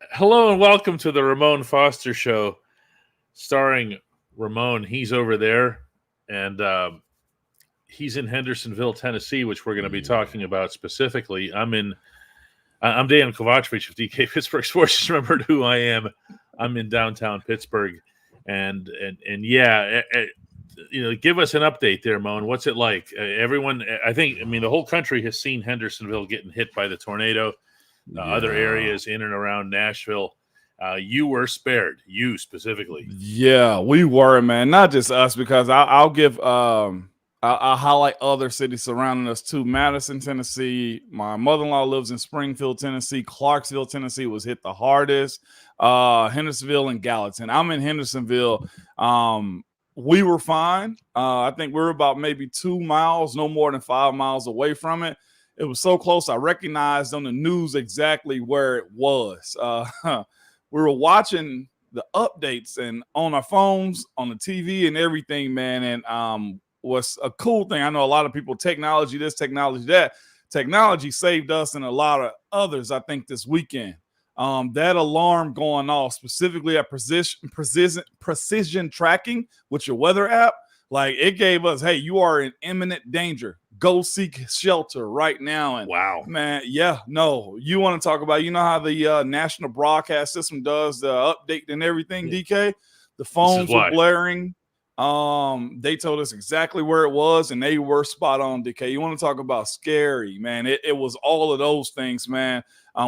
Hello and welcome to the Ramon Foster Show, starring Ramon. He's over there, and he's in Hendersonville, Tennessee, which we're going to be talking about specifically. I'm Dan Kovacevic of DK Pittsburgh Sports. Just remembered who I am. I'm in downtown Pittsburgh, and yeah, give us an update there, Moan. What's it like? Everyone, the whole country has seen Hendersonville getting hit by the tornado. Other areas in and around Nashville. You were spared, you specifically. Yeah, we were, man. Not just us, because I'll highlight other cities surrounding us too. Madison, Tennessee. My mother-in-law lives in Springfield, Tennessee. Clarksville, Tennessee was hit the hardest. Hendersonville and Gallatin. I'm in Hendersonville. We were fine. I think we were about maybe 2 miles, no more than 5 miles away from it. It was so close, I recognized on the news exactly where it was. We were watching the updates and on our phones, on the TV and everything, man. And what's a cool thing, I know a lot of people, technology this, technology that. Technology saved us and a lot of others, I think, this weekend. That alarm going off, specifically at precision tracking with your weather app, like it gave us, hey, you are in imminent danger. Go seek shelter right now. And wow, man, you want to talk about, how the national broadcast system does the update and everything, DK? The phones were blaring. They told us exactly where it was, and they were spot on, DK. You want to talk about scary, man? It was all of those things, man.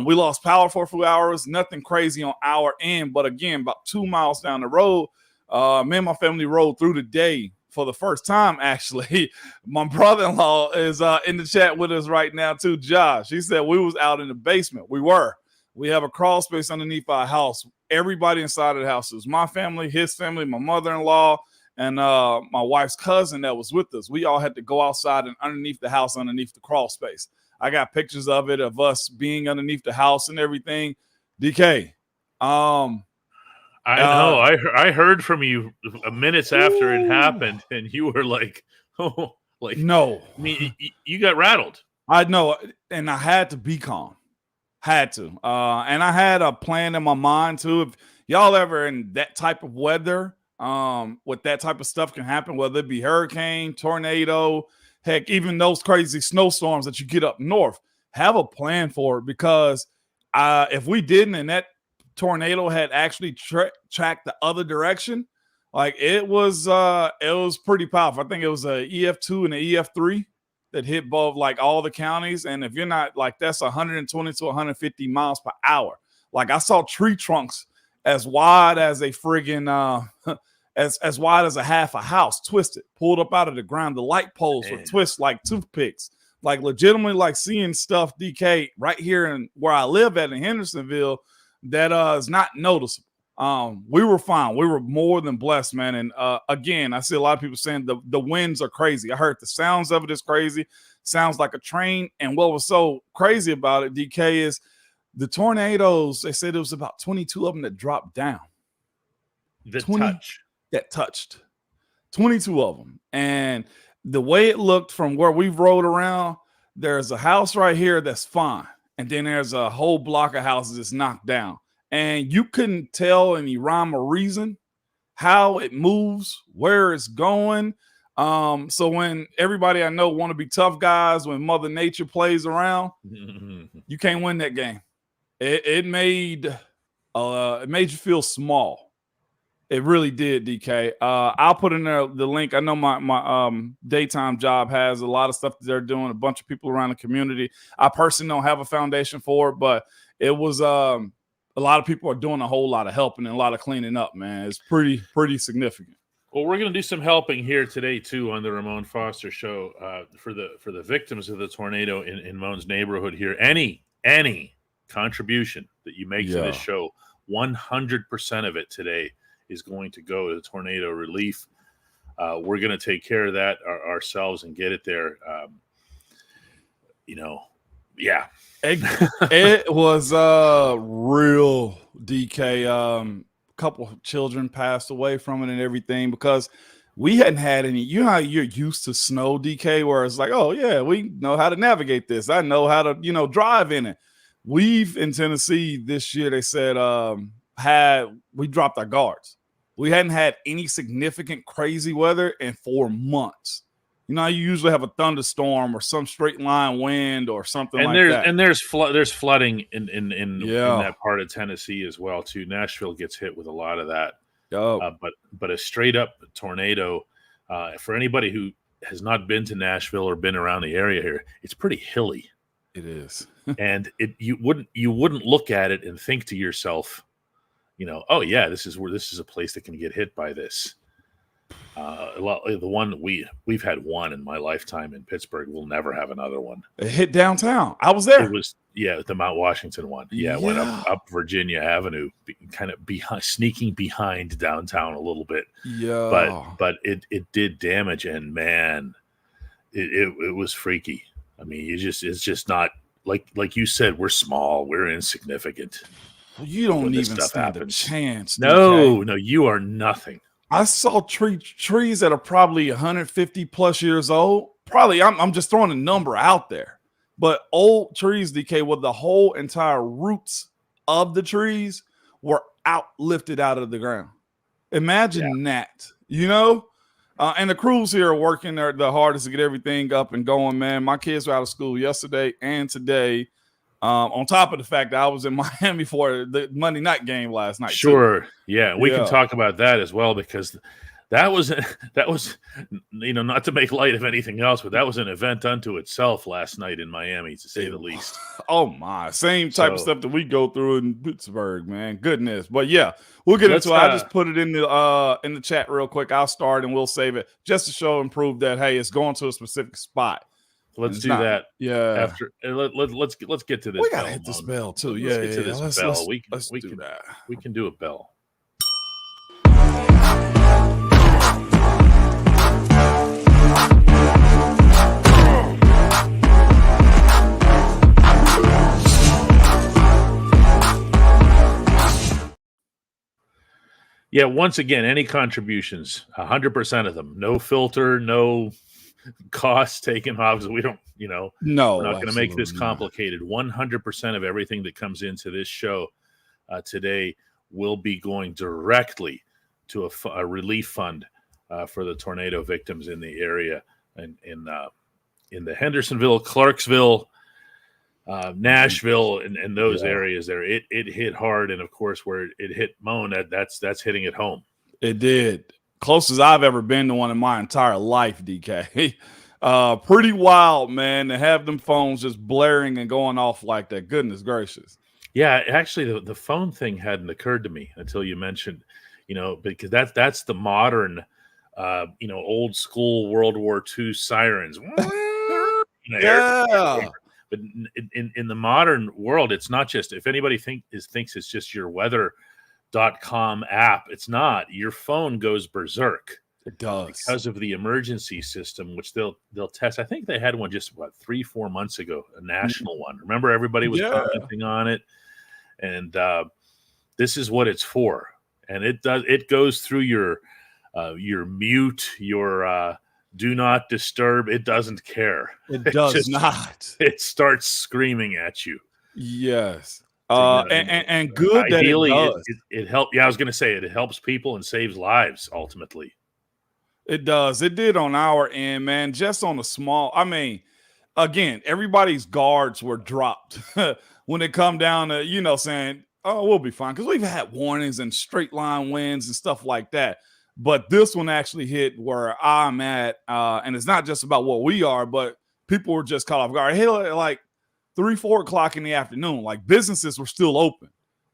We lost power for a few hours, nothing crazy on our end, but again, about 2 miles down the road, me and my family rode through the day for the first time, actually. My brother-in-law is in the chat with us right now, too, Josh. He said we was out in the basement. We have a crawl space underneath our house. Everybody inside of the house. It was my family, his family, my mother-in-law, and my wife's cousin that was with us. We all had to go outside and underneath the house, underneath the crawl space. I got pictures of it, of us being underneath the house and everything. DK, I know. I heard from you minutes after it happened, and you were like, "Oh, like no." I mean, you got rattled. I know, and I had to be calm. Had to, and I had a plan in my mind too. If y'all ever in that type of weather, with that type of stuff can happen, whether it be hurricane, tornado, heck, even those crazy snowstorms that you get up north. Have a plan for it, because if we didn't, and that tornado had actually tracked the other direction, like it was pretty powerful. I think it was a EF2 and an EF3 that hit both, like, all the counties. And if you're not, like, that's 120 to 150 miles per hour. Like, I saw tree trunks as wide as a friggin' as wide as a half a house twisted, pulled up out of the ground. The light poles were twisted like toothpicks. Like, legitimately, like, seeing stuff, DK, right here in where I live at in Hendersonville, that is not noticeable. We were fine. We were more than blessed, man. And again, I see a lot of people saying the winds are crazy. I heard the sounds of it is crazy. Sounds like a train. And what was so crazy about it, DK, is the tornadoes, they said it was about 22 of them that dropped down. That touched. 22 of them. And the way it looked from where we've rode around, there's a house right here that's fine. And then there's a whole block of houses that's knocked down. And you couldn't tell any rhyme or reason how it moves, where it's going. So when everybody I know want to be tough guys, when Mother Nature plays around, you can't win that game. It made you feel small. It really did, DK. I'll put in there the link. I know my daytime job has a lot of stuff that they're doing, a bunch of people around the community. I personally don't have a foundation for it, but it was a lot of people are doing a whole lot of helping and a lot of cleaning up, man. It's pretty significant. Well, we're going to do some helping here today, too, on the Ramon Foster Show for the victims of the tornado in Moan's neighborhood here. Any contribution that you make to this show, 100% of it today is going to go to the tornado relief. We're going to take care of that ourselves and get it there. Yeah. It was real, DK. Couple of children passed away from it and everything, because we hadn't had any. You know how you're used to snow, DK, where it's like, oh yeah, we know how to navigate this. I know how to, drive in it. we've in Tennessee this year, they said we dropped our guards. We hadn't had any significant crazy weather in 4 months. You know, you usually have a thunderstorm or some straight line wind or something and like that. And there's flooding in that part of Tennessee as well too. Nashville gets hit with a lot of that. But a straight up tornado, for anybody who has not been to Nashville or been around the area here, it's pretty hilly. It is. And you wouldn't look at it and think to yourself, you know, oh yeah, this is a place that can get hit by this. The one we've had one in my lifetime in Pittsburgh. We'll never have another one. It hit downtown. I was there. It was the Mount Washington one. Yeah, it went up Virginia Avenue, kind of sneaking behind downtown a little bit. Yeah, but it did damage, and man, it was freaky. I mean, it's just not like you said. We're small. We're insignificant. You don't even stand a chance. No, you are nothing. I saw trees that are probably 150 plus years old. Probably, I'm just throwing a number out there. But old trees, DK, with the whole entire roots of the trees were lifted out of the ground. Imagine that, you know? And the crews here are working the hardest to get everything up and going, man. My kids were out of school yesterday and today. On top of the fact that I was in Miami for the Monday night game last night. Sure. Too. Yeah. We can talk about that as well, because that was, you know, not to make light of anything else, but that was an event unto itself last night in Miami, to say the least. Oh my, same type of stuff that we go through in Pittsburgh, man. Goodness. But yeah, we'll get into it. I just put it in the chat real quick. I'll start and we'll save it just to show and prove that, hey, it's going to a specific spot. Let's do that. Yeah. After let's get to this. We gotta hit this bell too. Let's get to this bell. We can do a bell. Yeah. Once again, any contributions, 100% of them, no filter, no costs taken off. We don't, you know, we're not going to make this complicated. 100% of everything that comes into this show today will be going directly to a relief fund for the tornado victims in the area, and in the Hendersonville, Clarksville, Nashville, and those areas there. It hit hard, and of course where it hit Moan, that's hitting it home. It did. Closest I've ever been to one in my entire life, DK. Pretty wild, man, to have them phones just blaring and going off like that. Goodness gracious. Yeah, actually, the phone thing hadn't occurred to me until you mentioned, you know, because that's the modern, you know, old school World War II sirens. Yeah. But in the modern world, it's not just, if anybody thinks it's just your weather.com app, it's not. Your phone goes berserk. It does, because of the emergency system, which they'll test. I think they had one just 3-4 months ago, a national one. Remember, everybody was commenting on it, and this is what it's for. And it goes through your mute, your do not disturb. It doesn't care. It does not. It starts screaming at you. Yes. And good ideally, that it does. It helps. Yeah, I was going to say it helps people and saves lives ultimately. It does. It did on our end, man. Just on a small, I mean, again, everybody's guards were dropped when it come down to, you know, saying, oh, we'll be fine. Because we've had warnings and straight line winds and stuff like that. But this one actually hit where I'm at. And it's not just about what we are, but people were just caught off guard. It hit like 3-4 o'clock in the afternoon. Like, businesses were still open.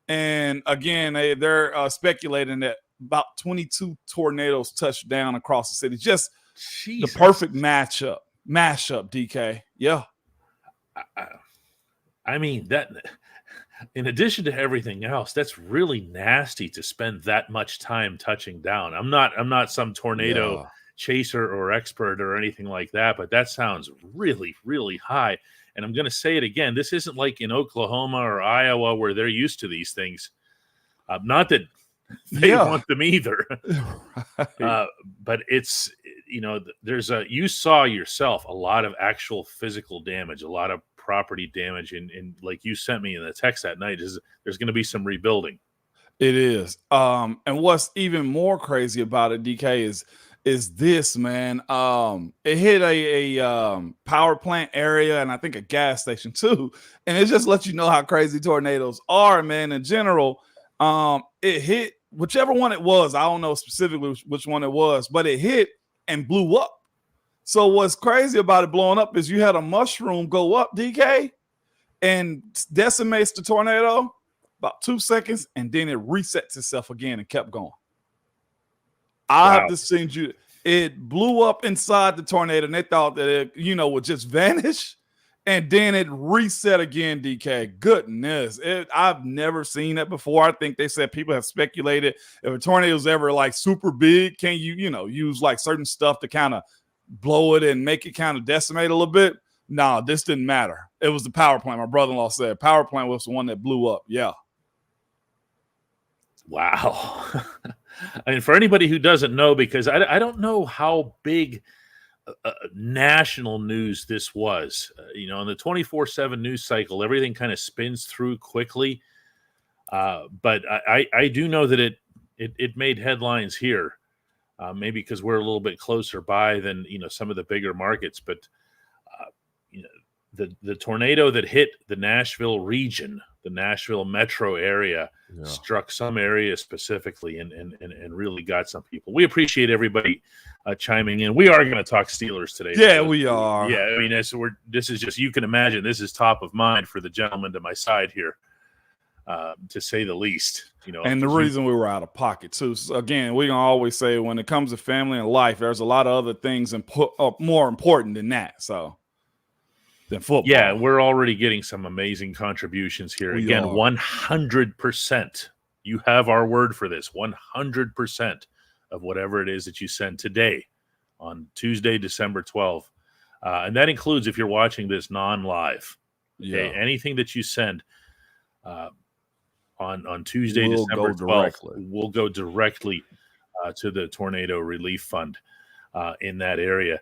And again, they're speculating that about 22 tornadoes touched down across the city. Just the perfect mashup, DK. Yeah. I mean, that, in addition to everything else, that's really nasty to spend that much time touching down. I'm not some tornado chaser or expert or anything like that, but that sounds really, really high. And I'm going to say it again. This isn't like in Oklahoma or Iowa where they're used to these things. Not that they want them either. Right. But it's, you know, you saw yourself a lot of actual physical damage, a lot of property damage, and like you sent me in the text that night, is there's going to be some rebuilding. It is. And what's even more crazy about it, DK, is this, man. It hit a power plant area and I think a gas station too. And it just lets you know how crazy tornadoes are, man. In general, it hit whichever one it was. I don't know specifically which one it was, but it hit and blew up. So what's crazy about it blowing up is you had a mushroom go up, DK, and decimates the tornado about 2 seconds, and then it resets itself again and kept going. I have to send you. It blew up inside the tornado, and they thought that it, would just vanish, and then it reset again. DK, goodness, I've never seen that before. I think they said people have speculated if a tornado is ever like super big, can you use like certain stuff to kind of blow it and make it kind of decimate a little bit? No, this didn't matter. It was the power plant. My brother-in-law said power plant was the one that blew up. Yeah. Wow. I mean, for anybody who doesn't know, because I don't know how big national news this was. In the 24/7 news cycle, everything kind of spins through quickly. But I do know that it made headlines here, maybe because we're a little bit closer by than some of the bigger markets. But the tornado that hit the Nashville region, the Nashville metro area, struck some area specifically and really got some people. We appreciate everybody chiming in. We are going to talk Steelers today. Yeah, we are. Yeah, I mean, this is just, you can imagine, this is top of mind for the gentleman to my side here, to say the least. And the reason we were out of pocket too. So again, we can always say when it comes to family and life, there's a lot of other things more important than that. So. Than football. Yeah, we're already getting some amazing contributions here. Again, 100%. You have our word for this. 100% of whatever it is that you send today on Tuesday, December 12th. And that includes if you're watching this non-live. Okay? Anything that you send on Tuesday, December 12th, will go directly to the Tornado Relief Fund in that area.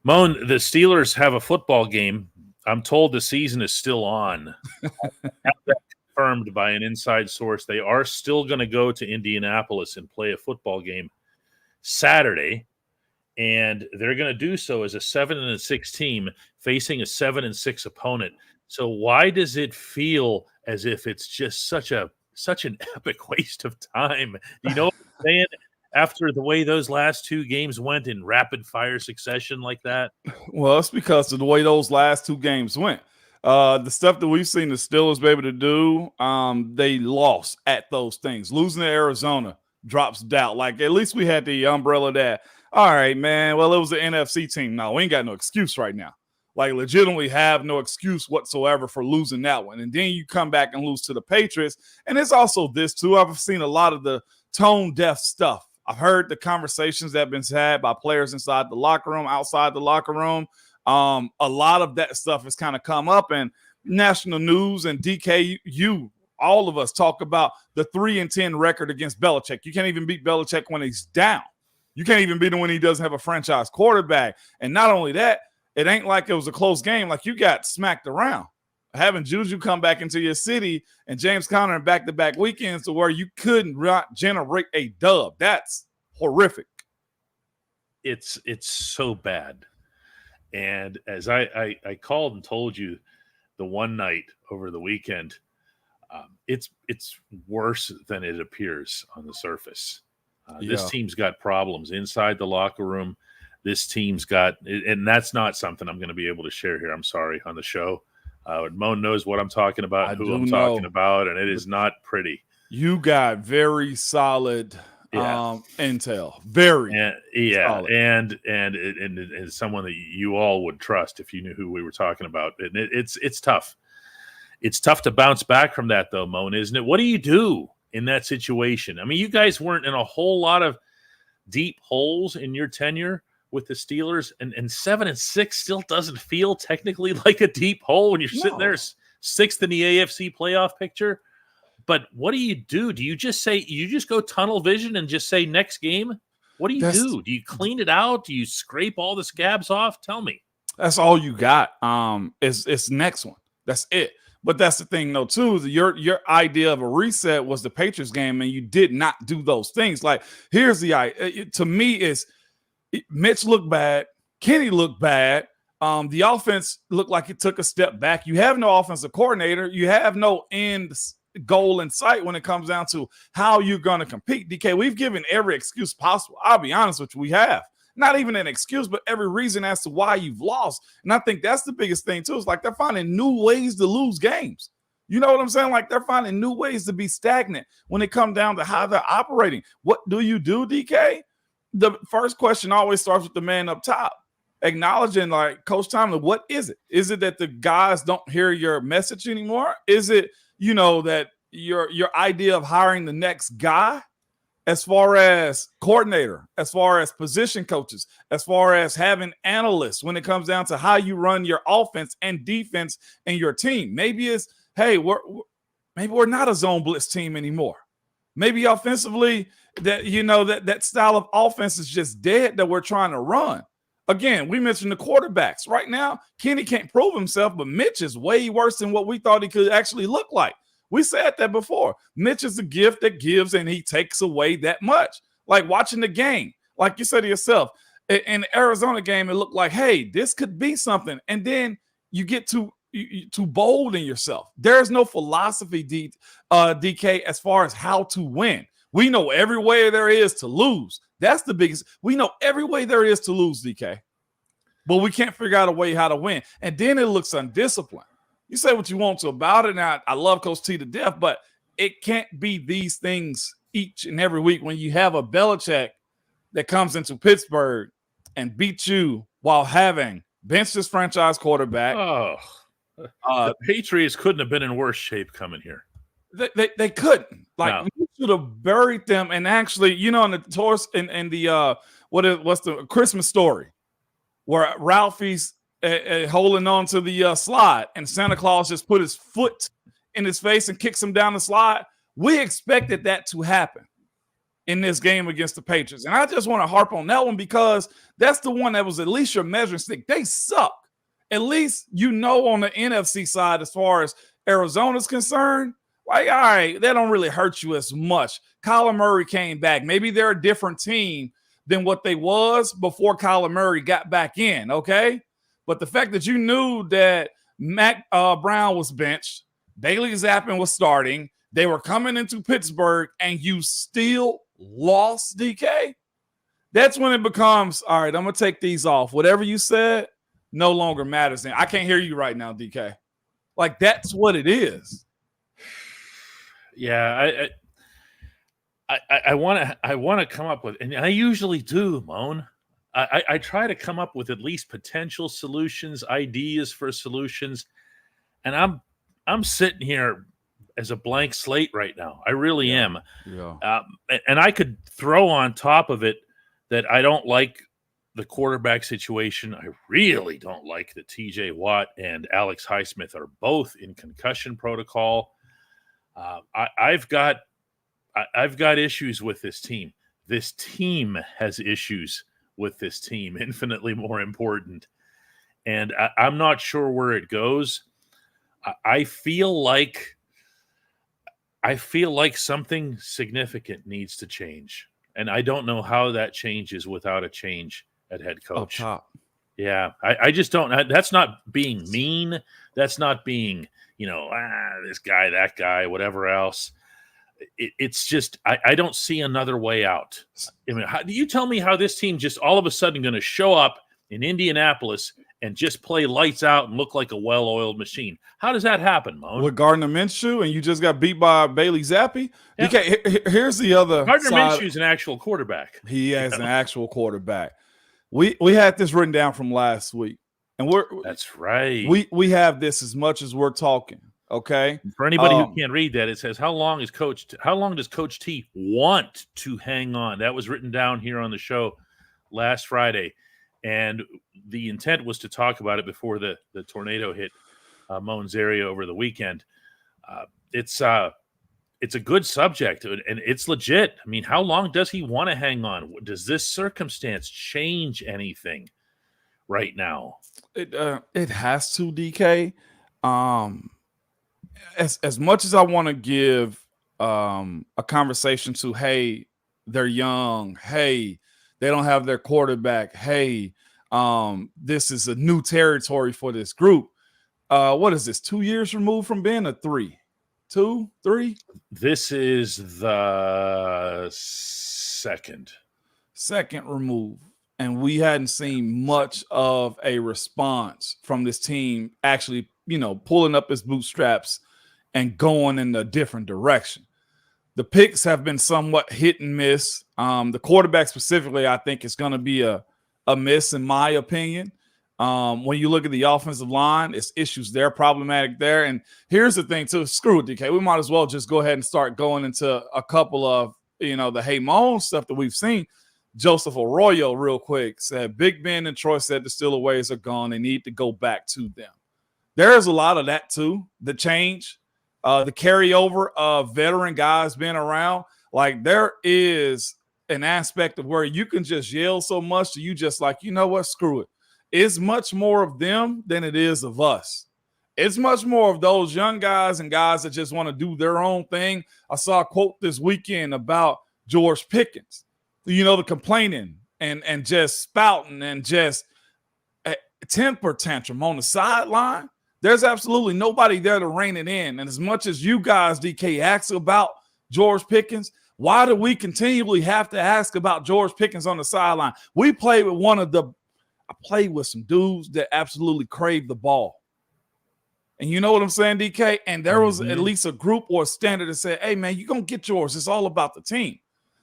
Moan, the Steelers have a football game. I'm told the season is still on. Confirmed by an inside source. They are still going to go to Indianapolis and play a football game Saturday, and they're going to do so as a 7-6 team facing a 7-6 opponent. So why does it feel as if it's just such an epic waste of time? You know what I'm saying? After the way those last two games went in rapid fire succession like that? Well, it's because of the way those last two games went. The stuff that we've seen the Steelers be able to do, they lost at those things. Losing to Arizona drops doubt. Like, at least we had the umbrella that, all right, man, well, it was the NFC team. No, we ain't got no excuse right now. Like, legitimately have no excuse whatsoever for losing that one. And then you come back and lose to the Patriots. And it's also this, too. I've seen a lot of the tone-deaf stuff. I've heard the conversations that have been had by players inside the locker room, outside the locker room. A lot of that stuff has kind of come up, and national news and DK, all of us talk about the 3-10 record against Belichick. You can't even beat Belichick when he's down. You can't even beat him when he doesn't have a franchise quarterback. And not only that, it ain't like it was a close game. Like, you got smacked around. Having Juju come back into your city and James Conner in back-to-back weekends to where you couldn't generate a dub. That's horrific. It's so bad. And as I called and told you the one night over the weekend, it's worse than it appears on the surface. This team's got problems inside the locker room. This team's got, and that's not something I'm going to be able to share here, I'm sorry, on the show. Moan knows what I'm talking about, who I'm talking about, and it is not pretty. You got very solid intel. Very solid. And someone that you all would trust if you knew who we were talking about. And it's tough. It's tough to bounce back from that, though, Moan, isn't it? What do you do in that situation? I mean, you guys weren't in a whole lot of deep holes in your tenure with the Steelers, and 7-6 still doesn't feel technically like a deep hole when you're sitting there sixth in the AFC playoff picture. But what do? Do you just go tunnel vision and just say next game? What do you do? Do you clean it out? Do you scrape all the scabs off? Tell me. That's all you got. It's next one. That's it. But that's the thing, though, too, is your idea of a reset was the Patriots game, and you did not do those things. Like, here's the idea. To me, is Mitch looked bad. Kenny looked bad. The offense looked like it took a step back. You have no offensive coordinator. You have no end goal in sight when it comes down to how you're going to compete. DK, we've given every excuse possible. I'll be honest with you, we have. Not even an excuse, but every reason as to why you've lost. And I think that's the biggest thing, too. It's like they're finding new ways to lose games. You know what I'm saying? Like they're finding new ways to be stagnant when it comes down to how they're operating. What do you do, DK? The first question always starts with the man up top, acknowledging, like, Coach Tomlin, what is it? Is it that the guys don't hear your message anymore? Is it, that your idea of hiring the next guy, as far as coordinator, as far as position coaches, as far as having analysts when it comes down to how you run your offense and defense and your team? Maybe it's, hey, maybe we're not a zone blitz team anymore. Maybe offensively that, that style of offense is just dead that we're trying to run. Again, we mentioned the quarterbacks. Right now, Kenny can't prove himself, but Mitch is way worse than what we thought he could actually look like. We said that before. Mitch is a gift that gives, and he takes away that much. Like watching the game, like you said to yourself, in the Arizona game, it looked like, hey, this could be something. And then you get too bold in yourself. There's no philosophy, DK, as far as how to win. We know every way there is to lose. That's the biggest. We know every way there is to lose, DK. But we can't figure out a way how to win. And then it looks undisciplined. You say what you want to about it. And I love Coach T to death, but it can't be these things each and every week when you have a Belichick that comes into Pittsburgh and beats you while having benched his franchise quarterback. Oh, the Patriots couldn't have been in worse shape coming here. They couldn't. Like, No. we should have buried them. And actually, in the tours in the what's the Christmas Story, where Ralphie's holding on to the slide, and Santa Claus just put his foot in his face and kicks him down the slide. We expected that to happen in this game against the Patriots. And I just want to harp on that one because that's the one that was at least your measuring stick. They suck. At least on the NFC side, as far as Arizona's concerned, like, all right, they don't really hurt you as much. Kyler Murray came back. Maybe they're a different team than what they was before Kyler Murray got back in, okay? But the fact that you knew that Mac Brown was benched, Bailey Zappi was starting, they were coming into Pittsburgh, and you still lost, DK, that's when it becomes, all right, I'm going to take these off. Whatever you said no longer matters. And I can't hear you right now, DK. Like, that's what it is. Yeah, I want to come up with, and I usually do, Moan. I try to come up with at least potential solutions, ideas for solutions, and I'm sitting here as a blank slate right now. I really am. Yeah. And I could throw on top of it that I don't like the quarterback situation. I really don't like that TJ Watt and Alex Highsmith are both in concussion protocol. I've got issues with this team. This team has issues with this team, infinitely more important. And I'm not sure where it goes. I feel like something significant needs to change. And I don't know how that changes without a change at head coach. Up top. Yeah, I just don't. That's not being mean. That's not being, this guy, that guy, whatever else. It's just I don't see another way out. I mean, do you tell me how this team just all of a sudden going to show up in Indianapolis and just play lights out and look like a well-oiled machine? How does that happen, Mo? With Gardner Minshew, and you just got beat by Bailey Zappi? Yeah. Okay, here's the other Gardner side. Minshew's an actual quarterback. He is an actual quarterback. We had this written down from last week, and that's right. We have this as much as we're talking. Okay. For anybody who can't read that, it says, how long does Coach T want to hang on? That was written down here on the show last Friday. And the intent was to talk about it before the tornado hit Moan's area over the weekend. It's a good subject, and it's legit. I mean, how long does he want to hang on? Does this circumstance change anything right now? It has to, DK. As much as I want to give a conversation to, hey, they're young, hey, they don't have their quarterback, hey, this is a new territory for this group. What is this? 2 years removed from being a 3? 2, 3? This is the second Remove. And we hadn't seen much of a response from this team actually, pulling up its bootstraps and going in a different direction. The picks have been somewhat hit and miss. The quarterback specifically, I think, is going to be a miss, in my opinion. When you look at the offensive line, it's issues there, problematic there. And here's the thing, too. Screw it, DK. We might as well just go ahead and start going into a couple of, the Hey Moan stuff that we've seen. Joseph Arroyo, real quick, said Big Ben and Troy said the Steelaways are gone. They need to go back to them. There's a lot of that, too. The change, the carryover of veteran guys being around. Like, there is an aspect of where you can just yell so much that you just like, you know what, screw it. It's much more of them than it is of us. It's much more of those young guys and guys that just want to do their own thing. I saw a quote this weekend about George Pickens, the complaining and just spouting and just a temper tantrum on the sideline. There's absolutely nobody there to rein it in. And as much as you guys, DK, ask about George Pickens, why do we continually have to ask about George Pickens on the sideline? I played with some dudes that absolutely crave the ball. And you know what I'm saying, DK? And there was at least a group or a standard that said, hey, man, you're going to get yours. It's all about the team.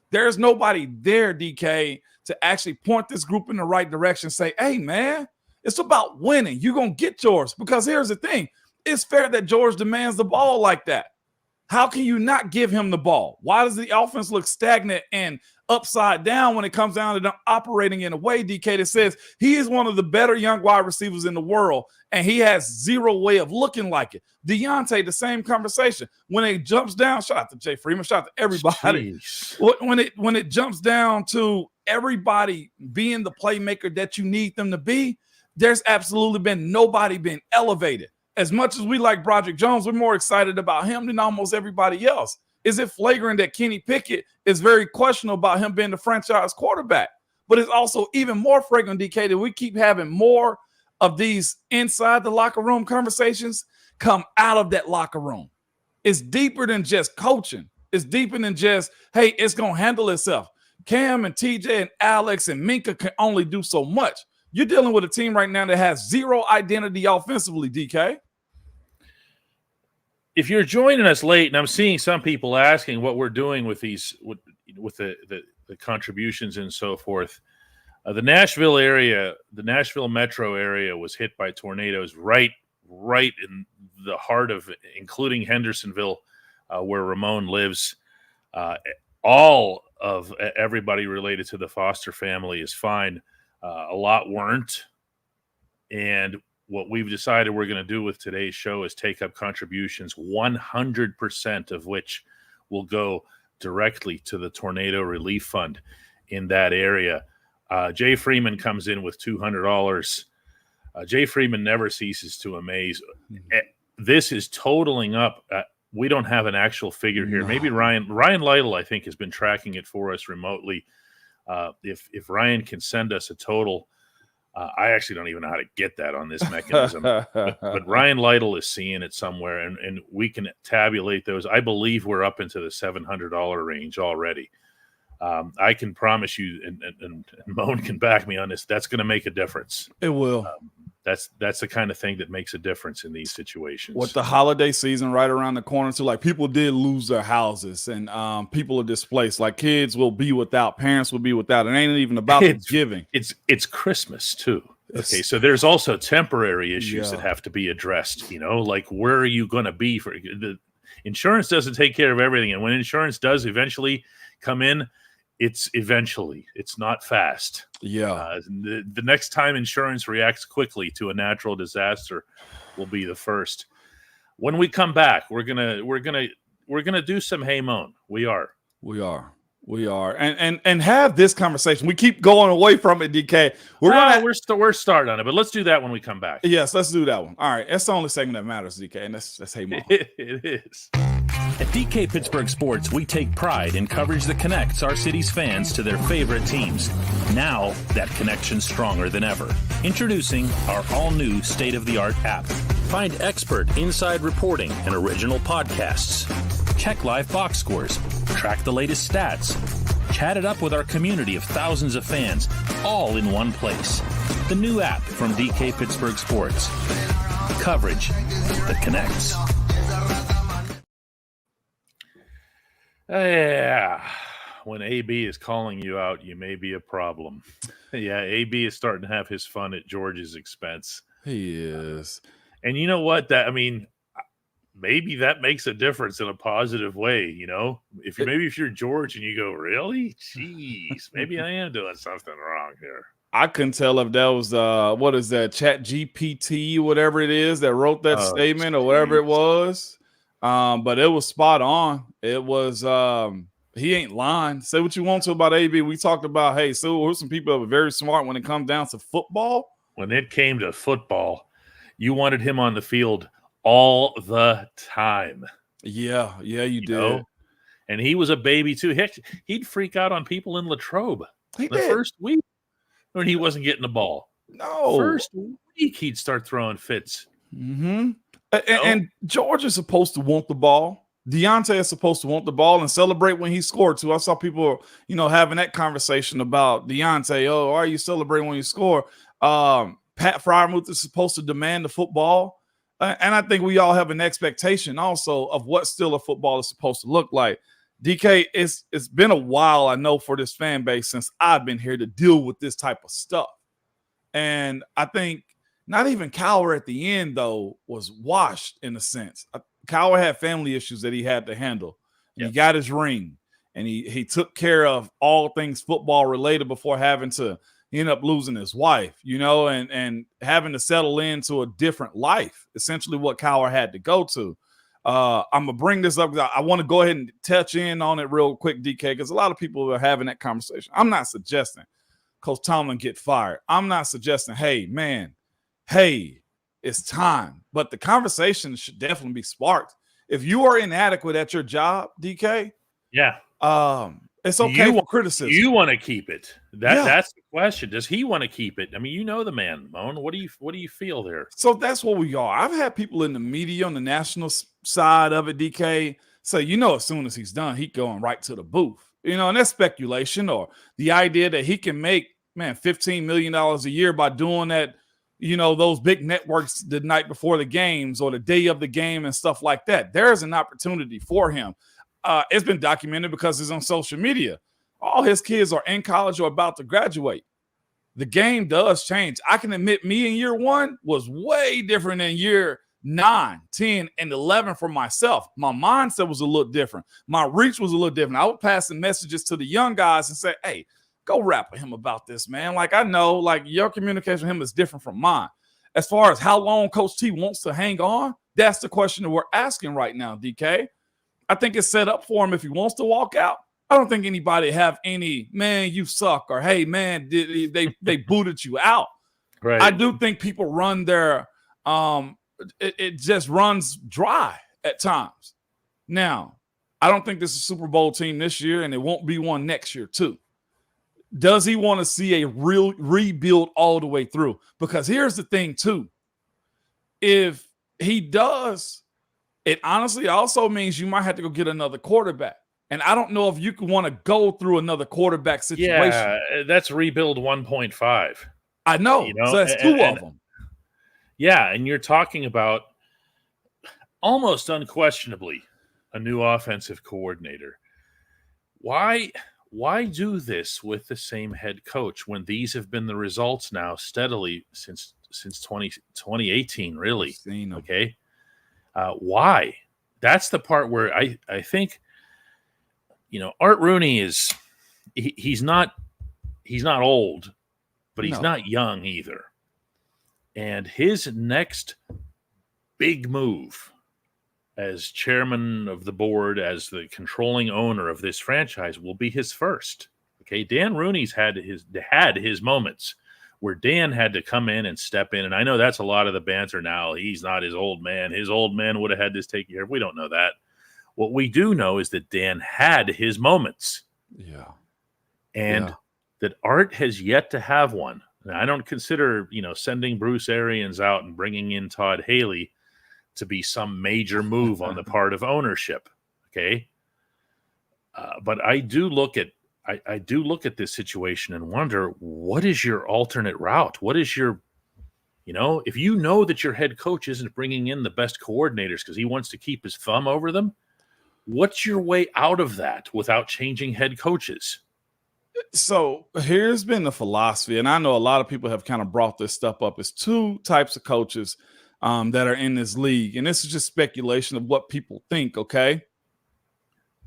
There's nobody there, DK, to actually point this group in the right direction, say, hey, man, it's about winning. You're going to get yours. Because here's the thing. It's fair that George demands the ball like that. How can you not give him the ball? Why does the offense look stagnant and upside down when it comes down to them operating in a way, DK, that says he is one of the better young wide receivers in the world, and he has zero way of looking like it? Deontay, the same conversation. When it jumps down, shout out to Jay Freeman, shout out to everybody. Jeez. When it jumps down to everybody being the playmaker that you need them to be, there's absolutely been nobody been elevated. As much as we like Broderick Jones, we're more excited about him than almost everybody else. Is it flagrant that Kenny Pickett is very questionable about him being the franchise quarterback? But it's also even more flagrant, DK, that we keep having more of these inside the locker room conversations come out of that locker room. It's deeper than just coaching. It's deeper than just, hey, it's going to handle itself. Cam and TJ and Alex and Minka can only do so much. You're dealing with a team right now that has zero identity offensively, DK. If you're joining us late, and I'm seeing some people asking what we're doing with these, with the contributions and so forth, the Nashville area, the Nashville metro area, was hit by tornadoes right in the heart of, including Hendersonville, where Ramon lives. All of everybody related to the Foster family is fine. A lot weren't, and what we've decided we're going to do with today's show is take up contributions, 100% of which will go directly to the Tornado Relief Fund in that area. Jay Freeman comes in with $200. Jay Freeman never ceases to amaze. This is totaling up. We don't have an actual figure here. No. Maybe Ryan Lytle, I think, has been tracking it for us remotely. If Ryan can send us a total, I actually don't even know how to get that on this mechanism. but Ryan Lytle is seeing it somewhere, and we can tabulate those. I believe we're up into the $700 range already. I can promise you, and Moan can back me on this, that's going to make a difference. It will. That's the kind of thing that makes a difference in these situations. With the holiday season right around the corner, too, like people did lose their houses, and people are displaced. Like kids will be without, parents will be without. It ain't even about Thanksgiving. It's Christmas too. Okay, so there's also temporary issues that have to be addressed. Like where are you going to be for the insurance? Doesn't take care of everything, and when insurance does eventually come in, it's not fast. Yeah. The next time insurance reacts quickly to a natural disaster will be the first. When we come back, we're gonna do some Hey Moan. We are. We are, and have this conversation. We keep going away from it, DK. We're starting on it, but let's do that when we come back. Yes, let's do that one. All right, that's the only segment that matters, DK, and that's Hey Mom. It is. At DK Pittsburgh Sports, we take pride in coverage that connects our city's fans to their favorite teams. Now, that connection's stronger than ever. Introducing our all-new state-of-the-art app. Find expert inside reporting and original podcasts. Check live box scores. Track the latest stats. Chat it up with our community of thousands of fans, all in one place. The new app from DK Pittsburgh Sports. Coverage that connects. Yeah. When AB is calling you out, you may be a problem. Yeah, AB is starting to have his fun at George's expense. He is. And you know what? Maybe that makes a difference in a positive way, you know? If you're George and you go, really? Jeez, maybe I am doing something wrong here. I couldn't tell if that was what is that, Chat GPT, whatever it is that wrote that statement or whatever it was. But it was spot on. It was he ain't lying. Say what you want to about AB. We talked about, hey, so who's some people that were very smart when it comes down to football. When it came to football, you wanted him on the field all the time. Yeah, you did. Know? And he was a baby too. Heck, he'd freak out on people in Latrobe first week when he wasn't getting the ball. No. First week he'd start throwing fits. Mm-hmm. And George is supposed to want the ball. Deontay is supposed to want the ball and celebrate when he scored too. I saw people, having that conversation about Deontay. Oh, why are you celebrating when you score? Pat Fryermuth is supposed to demand the football. And I think we all have an expectation also of what still a football is supposed to look like. DK, it's been a while, I know, for this fan base since I've been here to deal with this type of stuff. And I think not even Cowher at the end, though, was washed in a sense. Cowher had family issues that he had to handle. Yep. He got his ring, and he took care of all things football related before having to end up losing his wife, and having to settle into a different life, essentially what Cowher had to go to. I'm going to bring this up because I want to go ahead and touch in on it real quick, DK, because a lot of people are having that conversation. I'm not suggesting Coach Tomlin get fired. I'm not suggesting, hey, it's time. But the conversation should definitely be sparked. If you are inadequate at your job, DK, it's okay for criticism. You want to keep it. That's the question. Does he want to keep it? I mean, you know the man, Moan. What do you feel there? So that's what we are. I've had people in the media on the national side of it, DK, say, as soon as he's done, he's going right to the booth. And that's speculation, or the idea that he can make, $15 million a year by doing that, those big networks the night before the games or the day of the game and stuff like that. There's an opportunity for him. It's been documented because it's on social media. All his kids are in college or about to graduate. The game does change. I can admit me in year 1 was way different than year 9, 10, and 11 for myself. My mindset was a little different. My reach was a little different. I was passing messages to the young guys and say, hey, go rap with him about this, man. Like, I know, like, your communication with him is different from mine. As far as how long Coach T wants to hang on, that's the question that we're asking right now, DK. I think it's set up for him if he wants to walk out. I don't think anybody have any, man, you suck, or, hey, man, they booted you out. Right. I do think people run their it just runs dry at times. Now, I don't think this is a Super Bowl team this year, and it won't be one next year too. Does he want to see a real rebuild all the way through? Because here's the thing too. If he does, it honestly also means you might have to go get another quarterback. And I don't know if you can want to go through another quarterback situation. Yeah, that's rebuild 1.5. I know. So that's two of them. Yeah, and you're talking about almost unquestionably a new offensive coordinator. Why do this with the same head coach when these have been the results now steadily since 2018, really? Okay. Why? That's the part where I think, Art Rooney is he's not old, but he's not young either. And his next big move as chairman of the board, as the controlling owner of this franchise, will be his first. Okay, Dan Rooney's had his moments where Dan had to come in and step in, and I know that's a lot of the banter now. He's not his old man. His old man would have had this taken care of. We don't know that. What we do know is that Dan had his moments. Yeah. And that Art has yet to have one. And I don't consider, sending Bruce Arians out and bringing in Todd Haley to be some major move on the part of ownership. Okay. But I do look at this situation and wonder, what is your alternate route? What is your, if you know that your head coach isn't bringing in the best coordinators because he wants to keep his thumb over them, what's your way out of that without changing head coaches? So here's been the philosophy, and I know a lot of people have kind of brought this stuff up. It's two types of coaches that are in this league, and this is just speculation of what people think, okay?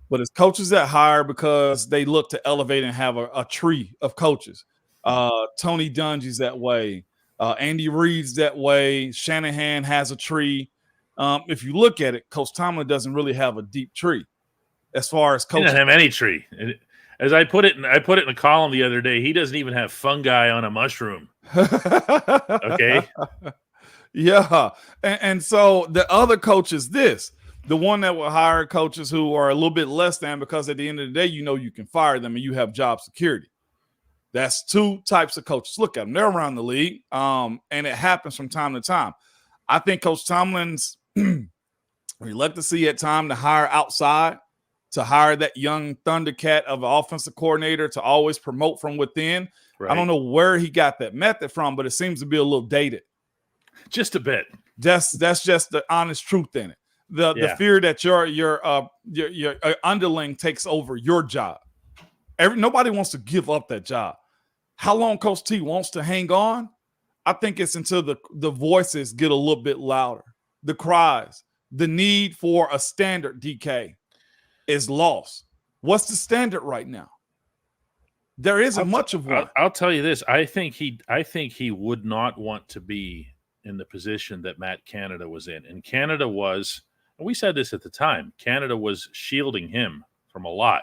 But it's coaches that hire because they look to elevate and have a tree of coaches. Tony Dungy's that way. Andy Reid's that way. Shanahan has a tree. If you look at it, Coach Tomlin doesn't really have a deep tree as far as coaching. He doesn't have any tree. As I put it in a column the other day, he doesn't even have fungi on a mushroom. Okay. Yeah. And so the other coach is the one that will hire coaches who are a little bit less than, because at the end of the day, you can fire them and you have job security. That's two types of coaches. Look at them. They're around the league. And it happens from time to time. I think Coach Tomlin's reluctancy at time to hire outside, to hire that young Thundercat of an offensive coordinator, to always promote from within. Right. I don't know where he got that method from, but it seems to be a little dated. Just a bit. That's just the honest truth in it. The fear that your underling takes over your job. Nobody wants to give up that job. How long Coach T wants to hang on? I think it's until the voices get a little bit louder. The cries, the need for a standard, DK, is lost. What's the standard right now? There isn't much of one. I'll tell you this. I think he would not want to be in the position that Matt Canada was in. And Canada was, and we said this at the time, Canada was shielding him from a lot,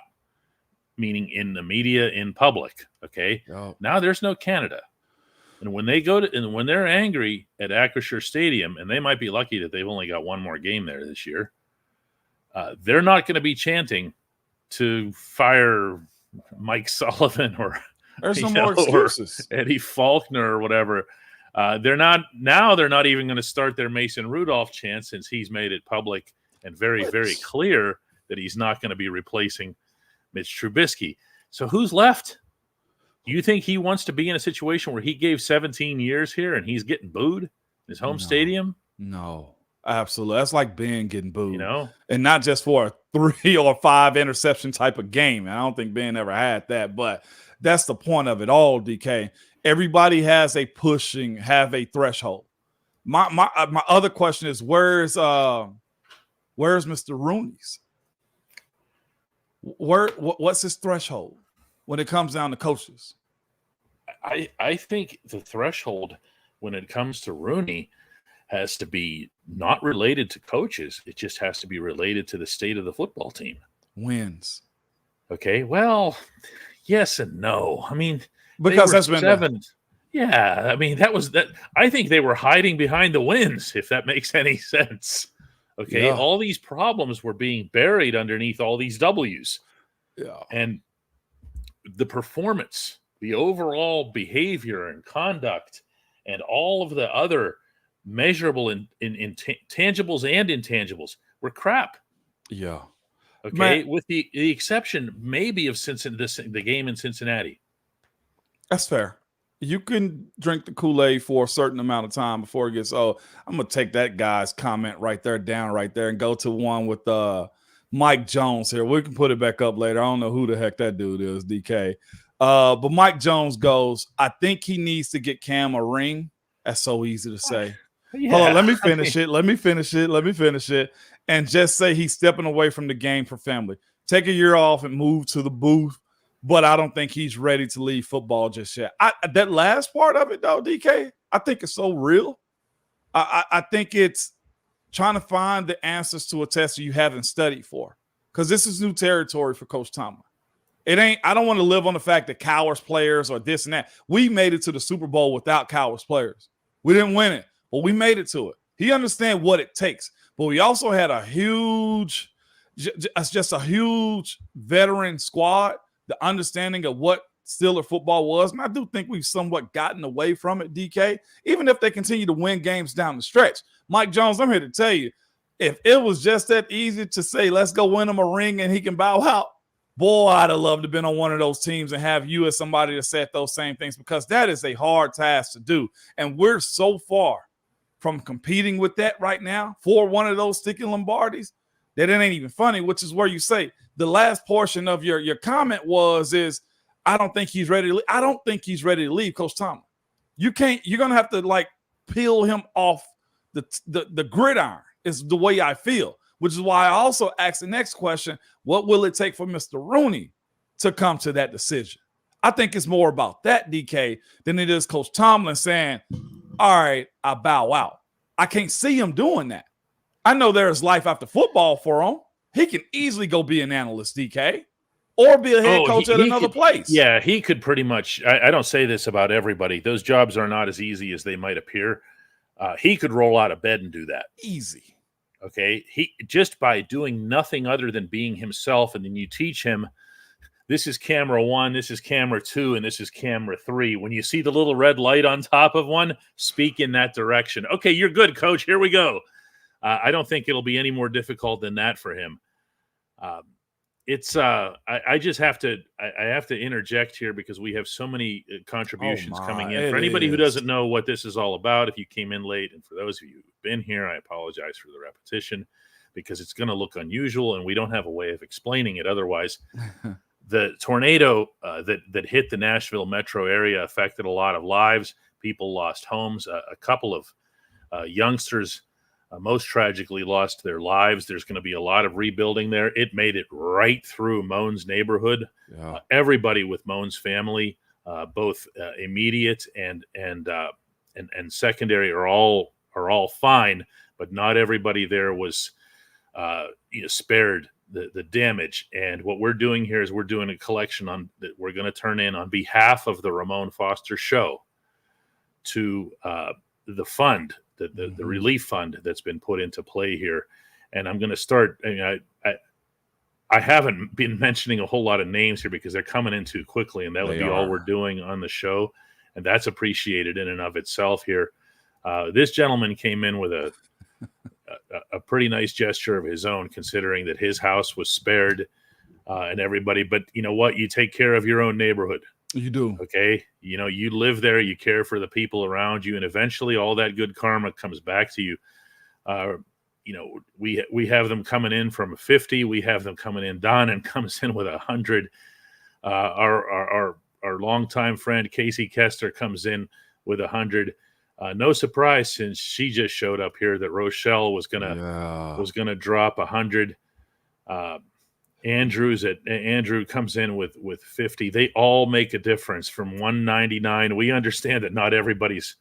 meaning in the media, in public. Okay. Oh. Now there's no Canada. And when they're angry at Acrisure Stadium, and they might be lucky that they've only got one more game there this year, they're not going to be chanting to fire Mike Sullivan or there's no more excuses, or Eddie Faulkner or whatever. They're not even going to start their Mason Rudolph chant, since he's made it public and very, very clear that he's not going to be replacing Mitch Trubisky. So who's left? Do you think he wants to be in a situation where he gave 17 years here and he's getting booed in his home stadium? No, absolutely. That's like Ben getting booed, and not just for a 3 or 5 interception type of game. I don't think Ben ever had that, but that's the point of it all, DK. Everybody has a threshold. My other question is, where's Mr. Rooney's? What's his threshold when it comes down to coaches? I think the threshold when it comes to Rooney has to be not related to coaches. It just has to be related to the state of the football team. Wins. Okay. Well, yes and no. I mean, because that's been 7. Yeah. I mean, that was that. I think they were hiding behind the wins, if that makes any sense. Okay. Yeah. All these problems were being buried underneath all these W's. Yeah. And the performance, the overall behavior and conduct, and all of the other measurable in tangibles and intangibles were crap. Yeah. Okay. With the exception maybe of the game in Cincinnati. That's fair. You can drink the Kool-Aid for a certain amount of time before it gets, I'm going to take that guy's comment right there down right there and go to one with Mike Jones here. We can put it back up later. I don't know who the heck that dude is, DK. But Mike Jones goes, I think he needs to get Cam a ring. That's so easy to say. Yeah, hold on, let me finish it. And just say he's stepping away from the game for family. Take a year off and move to the booth. But I don't think he's ready to leave football just yet. That last part of it, though, DK, I think it's so real. I think it's trying to find the answers to a test you haven't studied for, because this is new territory for Coach Tomlin. It ain't. I don't want to live on the fact that Cowers players or this and that. We made it to the Super Bowl without Cowers players. We didn't win it, but we made it to it. He understands what it takes, but we also had a huge veteran squad. The understanding of what Steeler football was, and I do think we've somewhat gotten away from it, DK, even if they continue to win games down the stretch. Mike Jones, I'm here to tell you, if it was just that easy to say, let's go win him a ring and he can bow out, boy, I'd have loved to have been on one of those teams and have you as somebody that said those same things, because that is a hard task to do. And we're so far from competing with that right now for one of those sticky Lombardis that it ain't even funny, which is where you say the last portion of your comment is, I don't think he's ready to leave. I don't think he's ready to leave, Coach Tomlin. You're going to have to like peel him off the gridiron is the way I feel, which is why I also asked the next question, what will it take for Mr. Rooney to come to that decision? I think it's more about that, DK, than it is Coach Tomlin saying, all right, I bow out. I can't see him doing that. I know there's life after football for him. He can easily go be an analyst, DK. Or be a head coach at another place. Yeah, he could pretty much. I don't say this about everybody. Those jobs are not as easy as they might appear. He could roll out of bed and do that. Easy. Okay? He just by doing nothing other than being himself, and then you teach him, this is camera 1, this is camera 2, and this is camera 3. When you see the little red light on top of one, speak in that direction. Okay, you're good, coach. Here we go. I don't think it'll be any more difficult than that for him. I just have to interject here because we have so many contributions coming in. For anybody who doesn't know what this is all about, if you came in late, and for those of you who've been here, I apologize for the repetition because it's going to look unusual and we don't have a way of explaining it otherwise. The tornado that hit the Nashville metro area affected a lot of lives. People lost homes. A couple of youngsters most tragically lost their lives. There's going to be a lot of rebuilding there. It made it right through Moan's neighborhood. Yeah. Everybody with Moan's family, both immediate and secondary, are all fine, but not everybody there was spared the damage. And what we're doing here is we're doing a collection that we're going to turn in on behalf of the Ramon Foster Show to the fund. The relief fund that's been put into play here. And I'm going to start. I haven't been mentioning a whole lot of names here because they're coming in too quickly, and that would be all we're doing on the show. And that's appreciated in and of itself here. This gentleman came in with a pretty nice gesture of his own, considering that his house was spared and everybody. But you know what? You take care of your own neighborhood. You do. Okay. You live there, you care for the people around you, and eventually all that good karma comes back to you. We have them coming in from 50. We have them coming in. Don comes in with 100. Our longtime friend Casey Kester comes in with 100. No surprise, since she just showed up here, that Rochelle was gonna drop 100. Andrew comes in with 50. They all make a difference from 199. We understand that not everybody's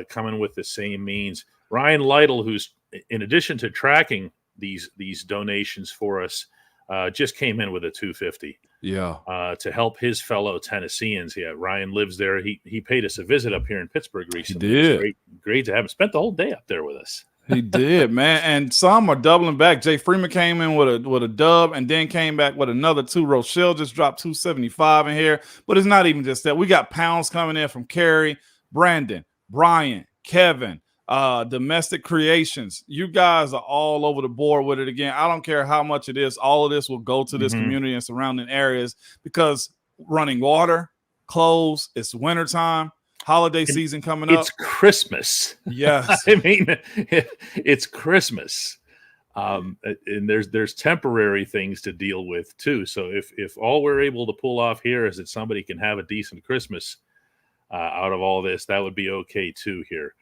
coming with the same means. Ryan Lytle, who's in addition to tracking these donations for us, just came in with a 250. Yeah. To help his fellow Tennesseans. Yeah, Ryan lives there. He paid us a visit up here in Pittsburgh recently. He did. It's great to have him. Spent the whole day up there with us. He did, man. And some are doubling back. Jay Freeman came in with a dub and then came back with another 2. Rochelle just dropped 275 in here. But it's not even just that. We got pounds coming in from Kerry, Brandon, Brian, Kevin, Domestic Creations. You guys are all over the board with it again. I don't care how much it is. All of this will go to this community and surrounding areas because running water, clothes, it's wintertime. Holiday season coming up. It's Christmas. Yes. I mean, it's Christmas. And there's temporary things to deal with too. So if all we're able to pull off here is that somebody can have a decent Christmas out of all this, that would be okay too here.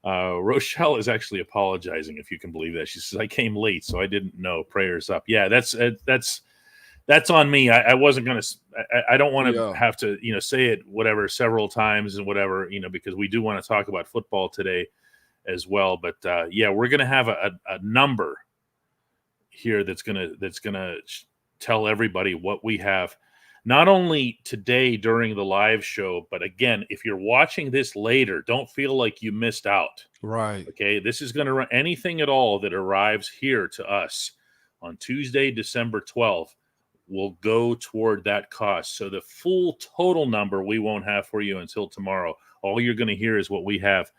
Rochelle is actually apologizing, if you can believe that. She says, I came late, so I didn't know. Prayers up. Yeah, that's on me. I wasn't going to, I don't want to have to, say it, several times and whatever, because we do want to talk about football today as well. But yeah, we're going to have a number here that's going to tell everybody what we have, not only today during the live show, but again, if you're watching this later, don't feel like you missed out. Right. Okay, this is going to run anything at all that arrives here to us on Tuesday, December 12th will go toward that cost. So the full total number we won't have for you until tomorrow. All you're going to hear is what we have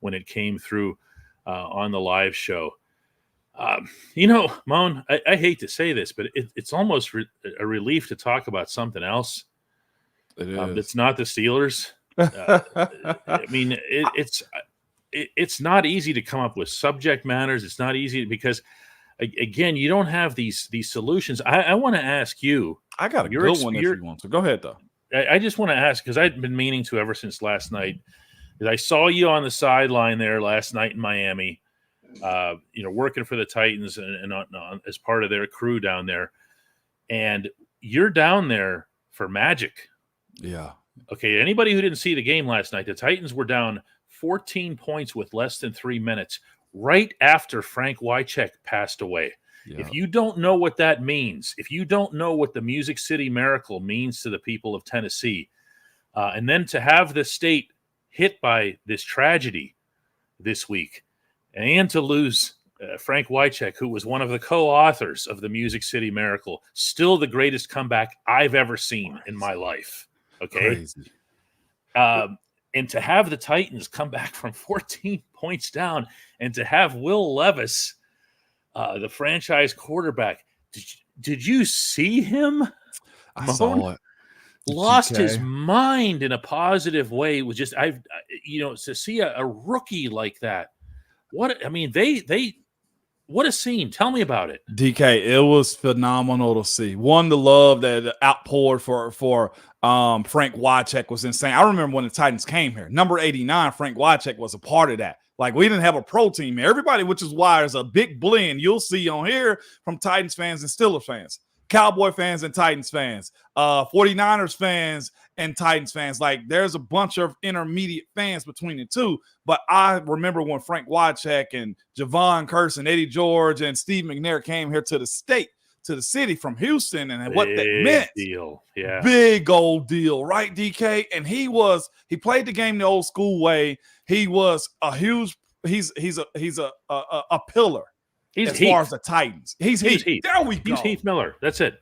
when it came through on the live show. Moan, I hate to say this, but it's almost a relief to talk about something else. It is. That's not the Steelers. I mean, it's not easy to come up with subject matters. It's not easy because, again, you don't have these solutions. I want to ask you. I got a good one if you want to. Go ahead, though. I just want to ask, because I've been meaning to ever since last night. I saw you on the sideline there last night in Miami, working for the Titans and as part of their crew down there. And you're down there for magic. Yeah. Okay, anybody who didn't see the game last night, the Titans were down 14 points with less than 3 minutes right after Frank Wycheck passed away. Yeah. If you don't know what that means, if you don't know what the Music City Miracle means to the people of Tennessee, and then to have the state hit by this tragedy this week, and to lose Frank Wycheck, who was one of the co-authors of the Music City Miracle, still the greatest comeback I've ever seen in my life. Okay. Crazy. And to have the Titans come back from 14 points down and to have Will Levis, the franchise quarterback, did you see him? I saw it. Lost his mind in a positive way. It was just, to see a rookie like that. What a scene. Tell me about it. DK, it was phenomenal to see. One, the love that outpoured for Frank Wycheck was insane. I remember when the Titans came here. Number 89, Frank Wycheck was a part of that. Like, we didn't have a pro team here. Everybody, which is why there's a big blend you'll see on here from Titans fans and Steelers fans, Cowboy fans and Titans fans, 49ers fans and Titans fans. Like, there's a bunch of intermediate fans between the two. But I remember when Frank Wycheck and Javon Curse and Eddie George and Steve McNair came here to the city from Houston, and what that meant. Deal. Yeah. Big old deal, right, DK? And he played the game the old school way. He was a huge, he's a pillar. As far as the Titans. He's Heath. There we go. He's Heath Miller. That's it.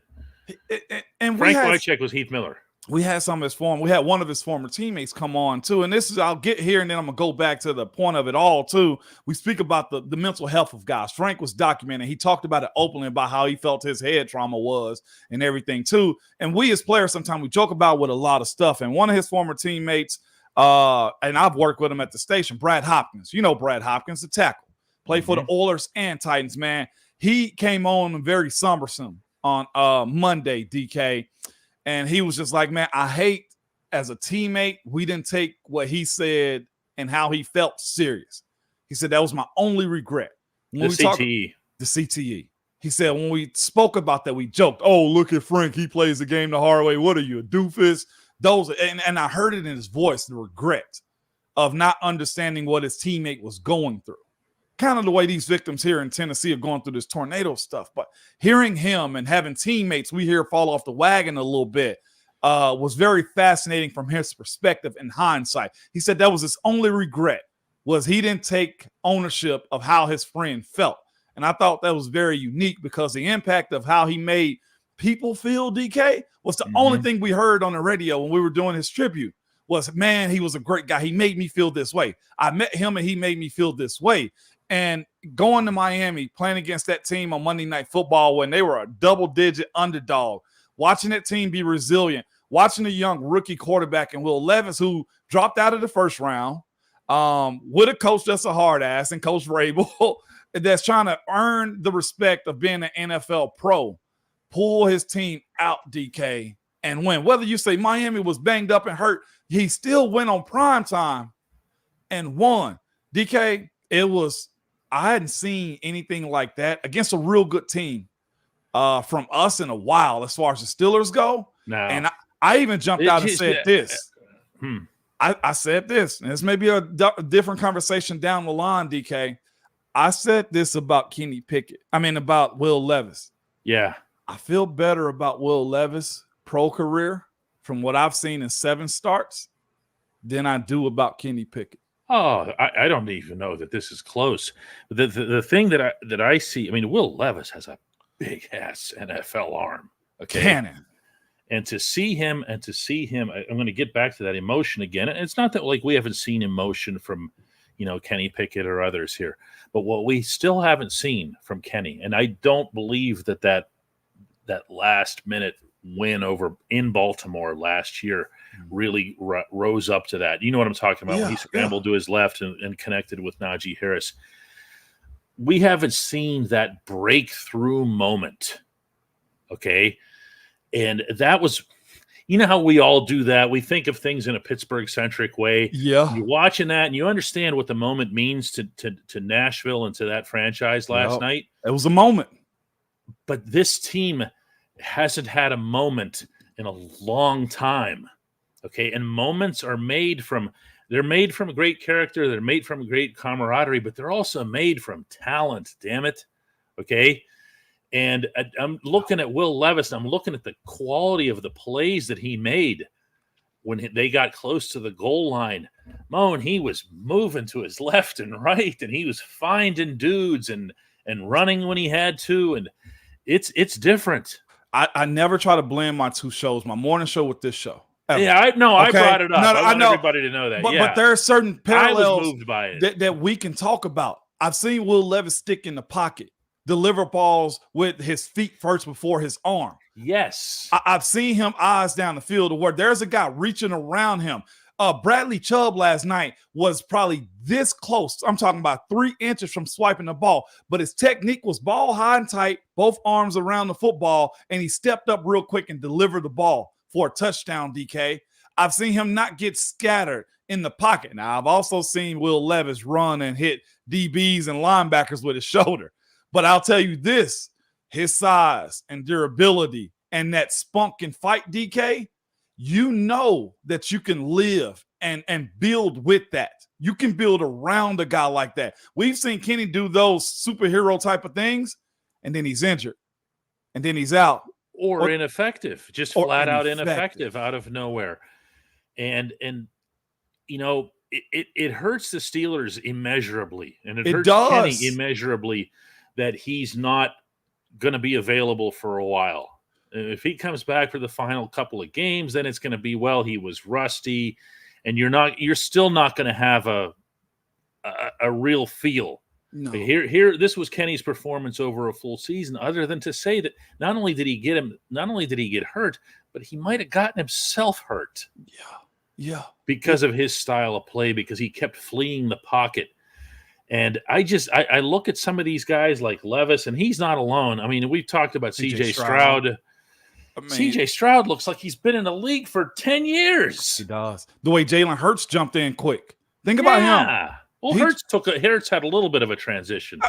And Frank Wycheck was Heath Miller. We had some of his we had one of his former teammates come on too. And I'll get here and then I'm gonna go back to the point of it all too. We speak about the mental health of guys. Frank was documenting. He talked about it openly about how he felt his head trauma was and everything too. And we as players, sometimes we joke about with a lot of stuff. And one of his former teammates, and I've worked with him at the station, Brad Hopkins. You know Brad Hopkins, the tackle. Played for the Oilers and Titans, man. He came on very sombersome on Monday, DK. And he was just like, man, I hate as a teammate, we didn't take what he said and how he felt serious. He said that was my only regret. The CTE. The CTE. He said when we spoke about that, we joked, oh, look at Frank. He plays the game the hard way. What are you, a doofus? And I heard it in his voice, the regret of not understanding what his teammate was going through. Kind of the way these victims here in Tennessee are going through this tornado stuff. But hearing him and having teammates we hear fall off the wagon a little bit was very fascinating from his perspective in hindsight. He said that was his only regret, was he didn't take ownership of how his friend felt. And I thought that was very unique because the impact of how he made people feel, DK, was the only thing we heard on the radio when we were doing his tribute. Was, man, he was a great guy. He made me feel this way. I met him and he made me feel this way. And going to Miami, playing against that team on Monday Night Football when they were a double-digit underdog, watching that team be resilient, watching a young rookie quarterback in Will Levis who dropped out of the first round with a coach that's a hard ass and Coach Vrabel that's trying to earn the respect of being an NFL pro, pull his team out, DK, and win. Whether you say Miami was banged up and hurt, he still went on primetime and won. DK, I hadn't seen anything like that against a real good team from us in a while as far as the Steelers go. No. And I even jumped out and said this. I said this, and this may be a different conversation down the line, DK. I said this about about Will Levis. Yeah. I feel better about Will Levis' pro career from what I've seen in 7 starts than I do about Kenny Pickett. Oh, I don't even know that this is close. The thing that I see, I mean, Will Levis has a big ass NFL arm. Okay. Cannon. And to see him, I'm going to get back to that emotion again. And it's not that like we haven't seen emotion from, Kenny Pickett or others here, but what we still haven't seen from Kenny, and I don't believe that last minute win over in Baltimore last year really rose up to that. You know what I'm talking about? When he scrambled to his left and connected with Najee Harris. We haven't seen that breakthrough moment. Okay. And that was, how we all do that. We think of things in a Pittsburgh-centric way. Yeah. You're watching that and you understand what the moment means to Nashville and to that franchise last night. It was a moment. But this team hasn't had a moment in a long time. Okay. And moments are they're made from great character. They're made from great camaraderie, but they're also made from talent. Damn it. Okay. And I'm looking at Will Levis. I'm looking at the quality of the plays that he made when they got close to the goal line. Moan, he was moving to his left and right, and he was finding dudes and running when he had to. And it's different. I never try to blend my 2 shows, my morning show with this show. Ever. Yeah, I brought it up. No, I want know everybody to know that. But there are certain parallels I was moved by it. that we can talk about. I've seen Will Levis stick in the pocket, deliver balls with his feet first before his arm. Yes. I've seen him eyes down the field where there's a guy reaching around him. Bradley Chubb last night was probably this close. I'm talking about 3 inches from swiping the ball, but his technique was ball high and tight, both arms around the football, and he stepped up real quick and delivered the ball for a touchdown, DK. I've seen him not get scattered in the pocket. Now, I've also seen Will Levis run and hit DBs and linebackers with his shoulder. But I'll tell you this, his size and durability and that spunk and fight, DK, you know that you can live and build with that. You can build around a guy like that. We've seen Kenny do those superhero type of things, and then he's injured, and then he's out. Or ineffective, just flat out ineffective out of nowhere. And it hurts the Steelers immeasurably, and it hurts Kenny immeasurably that he's not going to be available for a while. If he comes back for the final couple of games, then it's going to be, he was rusty, and you're still not going to have a real feel. No. Here, this was Kenny's performance over a full season, other than to say that not only did he get hurt, but he might have gotten himself hurt. Yeah. Because of his style of play, because he kept fleeing the pocket. And I look at some of these guys like Levis, and he's not alone. I mean, we've talked about C.J. Stroud. C.J. Stroud looks like he's been in the league for 10 years. He does. The way Jalen Hurts jumped in quick. Think about him. Well, Hurts had a little bit of a transition.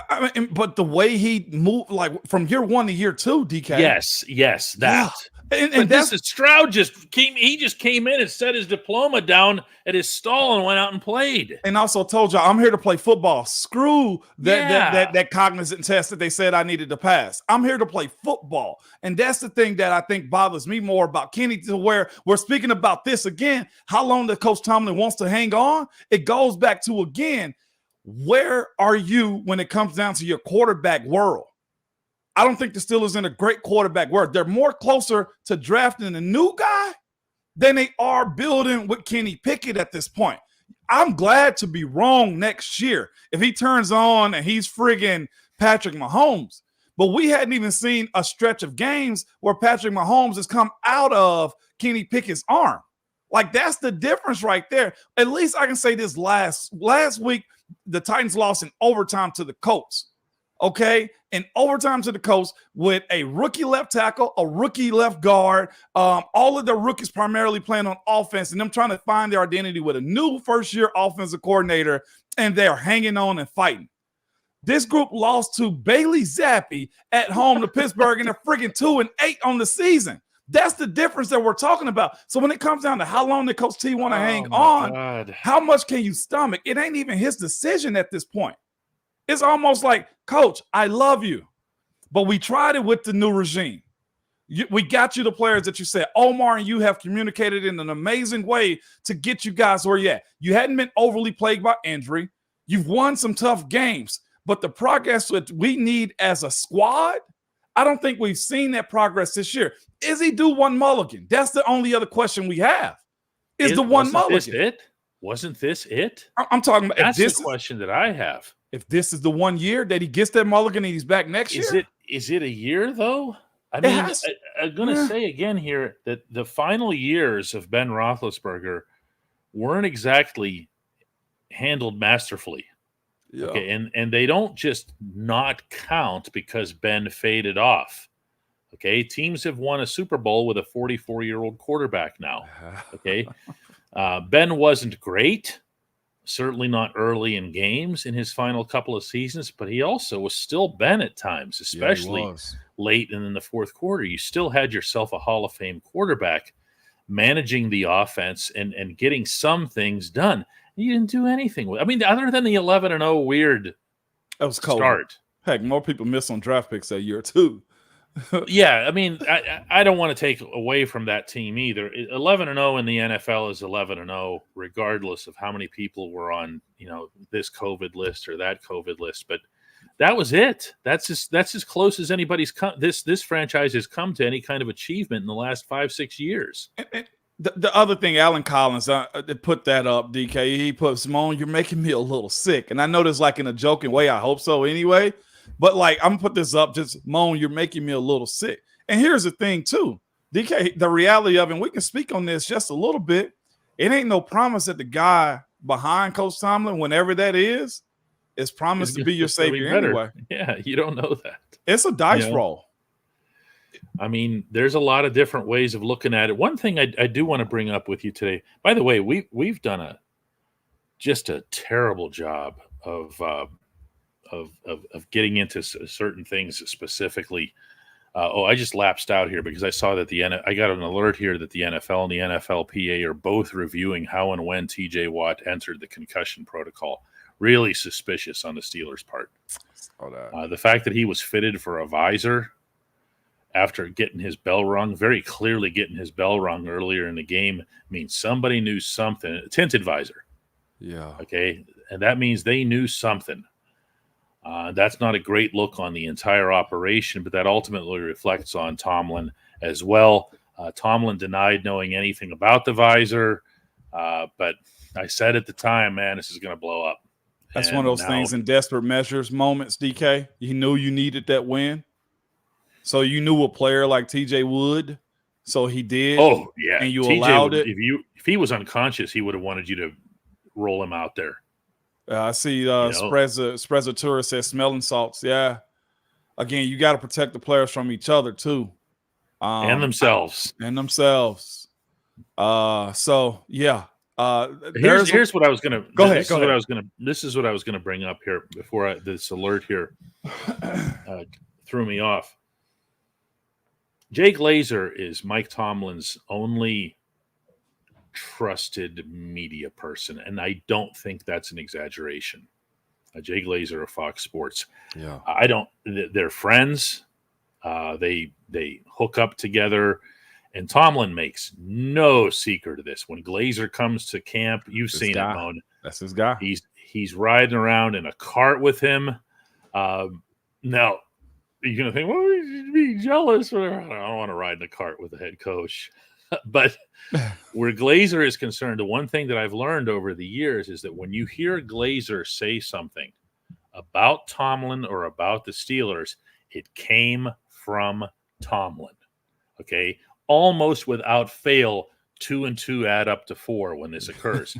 But the way he moved, like from year 1 to year 2, DK. Yes, that. Yeah. But this is Stroud just came in and set his diploma down at his stall and went out and played. And also told y'all, I'm here to play football. Screw that cognizant test that they said I needed to pass. I'm here to play football. And that's the thing that I think bothers me more about Kenny, to where we're speaking about this again. How long the Coach Tomlin wants to hang on? It goes back to, again, where are you when it comes down to your quarterback world? I don't think the Steelers in a great quarterback world. They're more closer to drafting a new guy than they are building with Kenny Pickett at this point. I'm glad to be wrong next year if he turns on and he's friggin' Patrick Mahomes. But we hadn't even seen a stretch of games where Patrick Mahomes has come out of Kenny Pickett's arm. Like, that's the difference right there. At least I can say this last week, the Titans lost in overtime to the Colts. Okay, in overtime to the Colts with a rookie left tackle, a rookie left guard, all of the rookies primarily playing on offense, and them trying to find their identity with a new first-year offensive coordinator, and they're hanging on and fighting. This group lost to Bailey Zappi at home to Pittsburgh, and they're friggin' 2-8 on the season. That's the difference that we're talking about. So when it comes down to how long the Coach T want to hang on, God. how much can you stomach? It ain't even his decision at this point. It's almost like, Coach, I love you, but we tried it with the new regime. We got you the players that you said. Omar and you have communicated in an amazing way to get you guys where you're at. You hadn't been overly plagued by injury. You've won some tough games, but the progress that we need as a squad, I don't think we've seen that progress this year. Is he due one mulligan? That's the only other question we have. Is the one mulligan? Wasn't this it? I'm talking about. That's the question that I have. If this is the 1 year that he gets that mulligan and he's back next year, is it a year though? I mean, I'm going to say again here that the final years of Ben Roethlisberger weren't exactly handled masterfully. Yeah. Okay, and they don't just not count because Ben faded off. Okay, teams have won a Super Bowl with a 44-year-old quarterback now. Okay, Ben wasn't great, certainly not early in games in his final couple of seasons, but he also was still Ben at times, especially late and in the fourth quarter. You still had yourself a Hall of Fame quarterback managing the offense and getting some things done. You didn't do anything with. I mean, other than the 11-0 weird start. Heck, more people miss on draft picks that year too. Yeah, I mean, I don't want to take away from that team either. 11-0 in the NFL is 11-0, regardless of how many people were on, this COVID list or that COVID list. But that was it. That's as close as anybody's come. This franchise has come to any kind of achievement in the last 5-6 years. The other thing, Alan Collins put that up, DK. He put, Simone, you're making me a little sick. And I know this like in a joking way. I hope so anyway. But like, I'm going to put this up, just, Moan, you're making me a little sick. And here's the thing too, DK, the reality of it, and we can speak on this just a little bit. It ain't no promise that the guy behind Coach Tomlin, whenever that is promised to be your savior anyway. Yeah, you don't know that. It's a dice roll. I mean, there's a lot of different ways of looking at it. One thing I do want to bring up with you today, by the way, we've done just a terrible job of getting into certain things specifically. I just lapsed out here because I saw that I got an alert here that the NFL and the NFLPA are both reviewing how and when TJ Watt entered the concussion protocol. Really suspicious on the Steelers' part. The fact that he was fitted for a visor after getting his bell rung, very clearly getting his bell rung earlier in the game, means somebody knew something. A tinted visor. Yeah. Okay. And that means they knew something. That's not a great look on the entire operation, but that ultimately reflects on Tomlin as well. Tomlin denied knowing anything about the visor, but I said at the time, man, this is going to blow up. That's one of those things in desperate measures moments, DK. You knew you needed that win. So you knew a player like TJ would. So he did. Oh, yeah. And you TJ allowed it. If he was unconscious, he would have wanted you to roll him out there. I see Sprezzatura says smelling salts. Yeah. Again, you got to protect the players from each other too. And themselves. So, yeah. Here's what I was going to go ahead. This is what I was going to bring up here before this alert here threw me off. Jay Glazer is Mike Tomlin's only trusted media person, and I don't think that's an exaggeration. Jay Glazer of Fox Sports. Yeah, they're friends. They hook up together, and Tomlin makes no secret of this. When Glazer comes to camp, you've seen it, Moan. That's his guy. He's riding around in a cart with him. Now you're gonna think, well, he's being jealous. I don't want to ride in a cart with the head coach. But where Glazer is concerned, the one thing that I've learned over the years is that when you hear Glazer say something about Tomlin or about the Steelers, it came from Tomlin. Okay? Almost without fail, 2 and 2 add up to 4 when this occurs.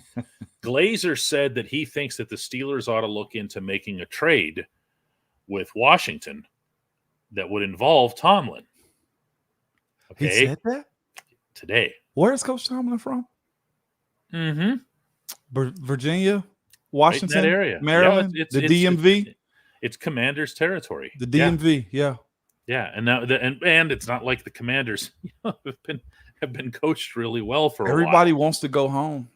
Glazer said that he thinks that the Steelers ought to look into making a trade with Washington that would involve Tomlin. Okay? He said that? Today. Where is Coach Tomlin from? Mm-hmm. Virginia, Washington, right in that area. Maryland, Yeah, the DMV. It's Commander's territory. The DMV, yeah. Yeah, and now and it's not like the Commanders have been coached really well for Everybody a while. wants to go home.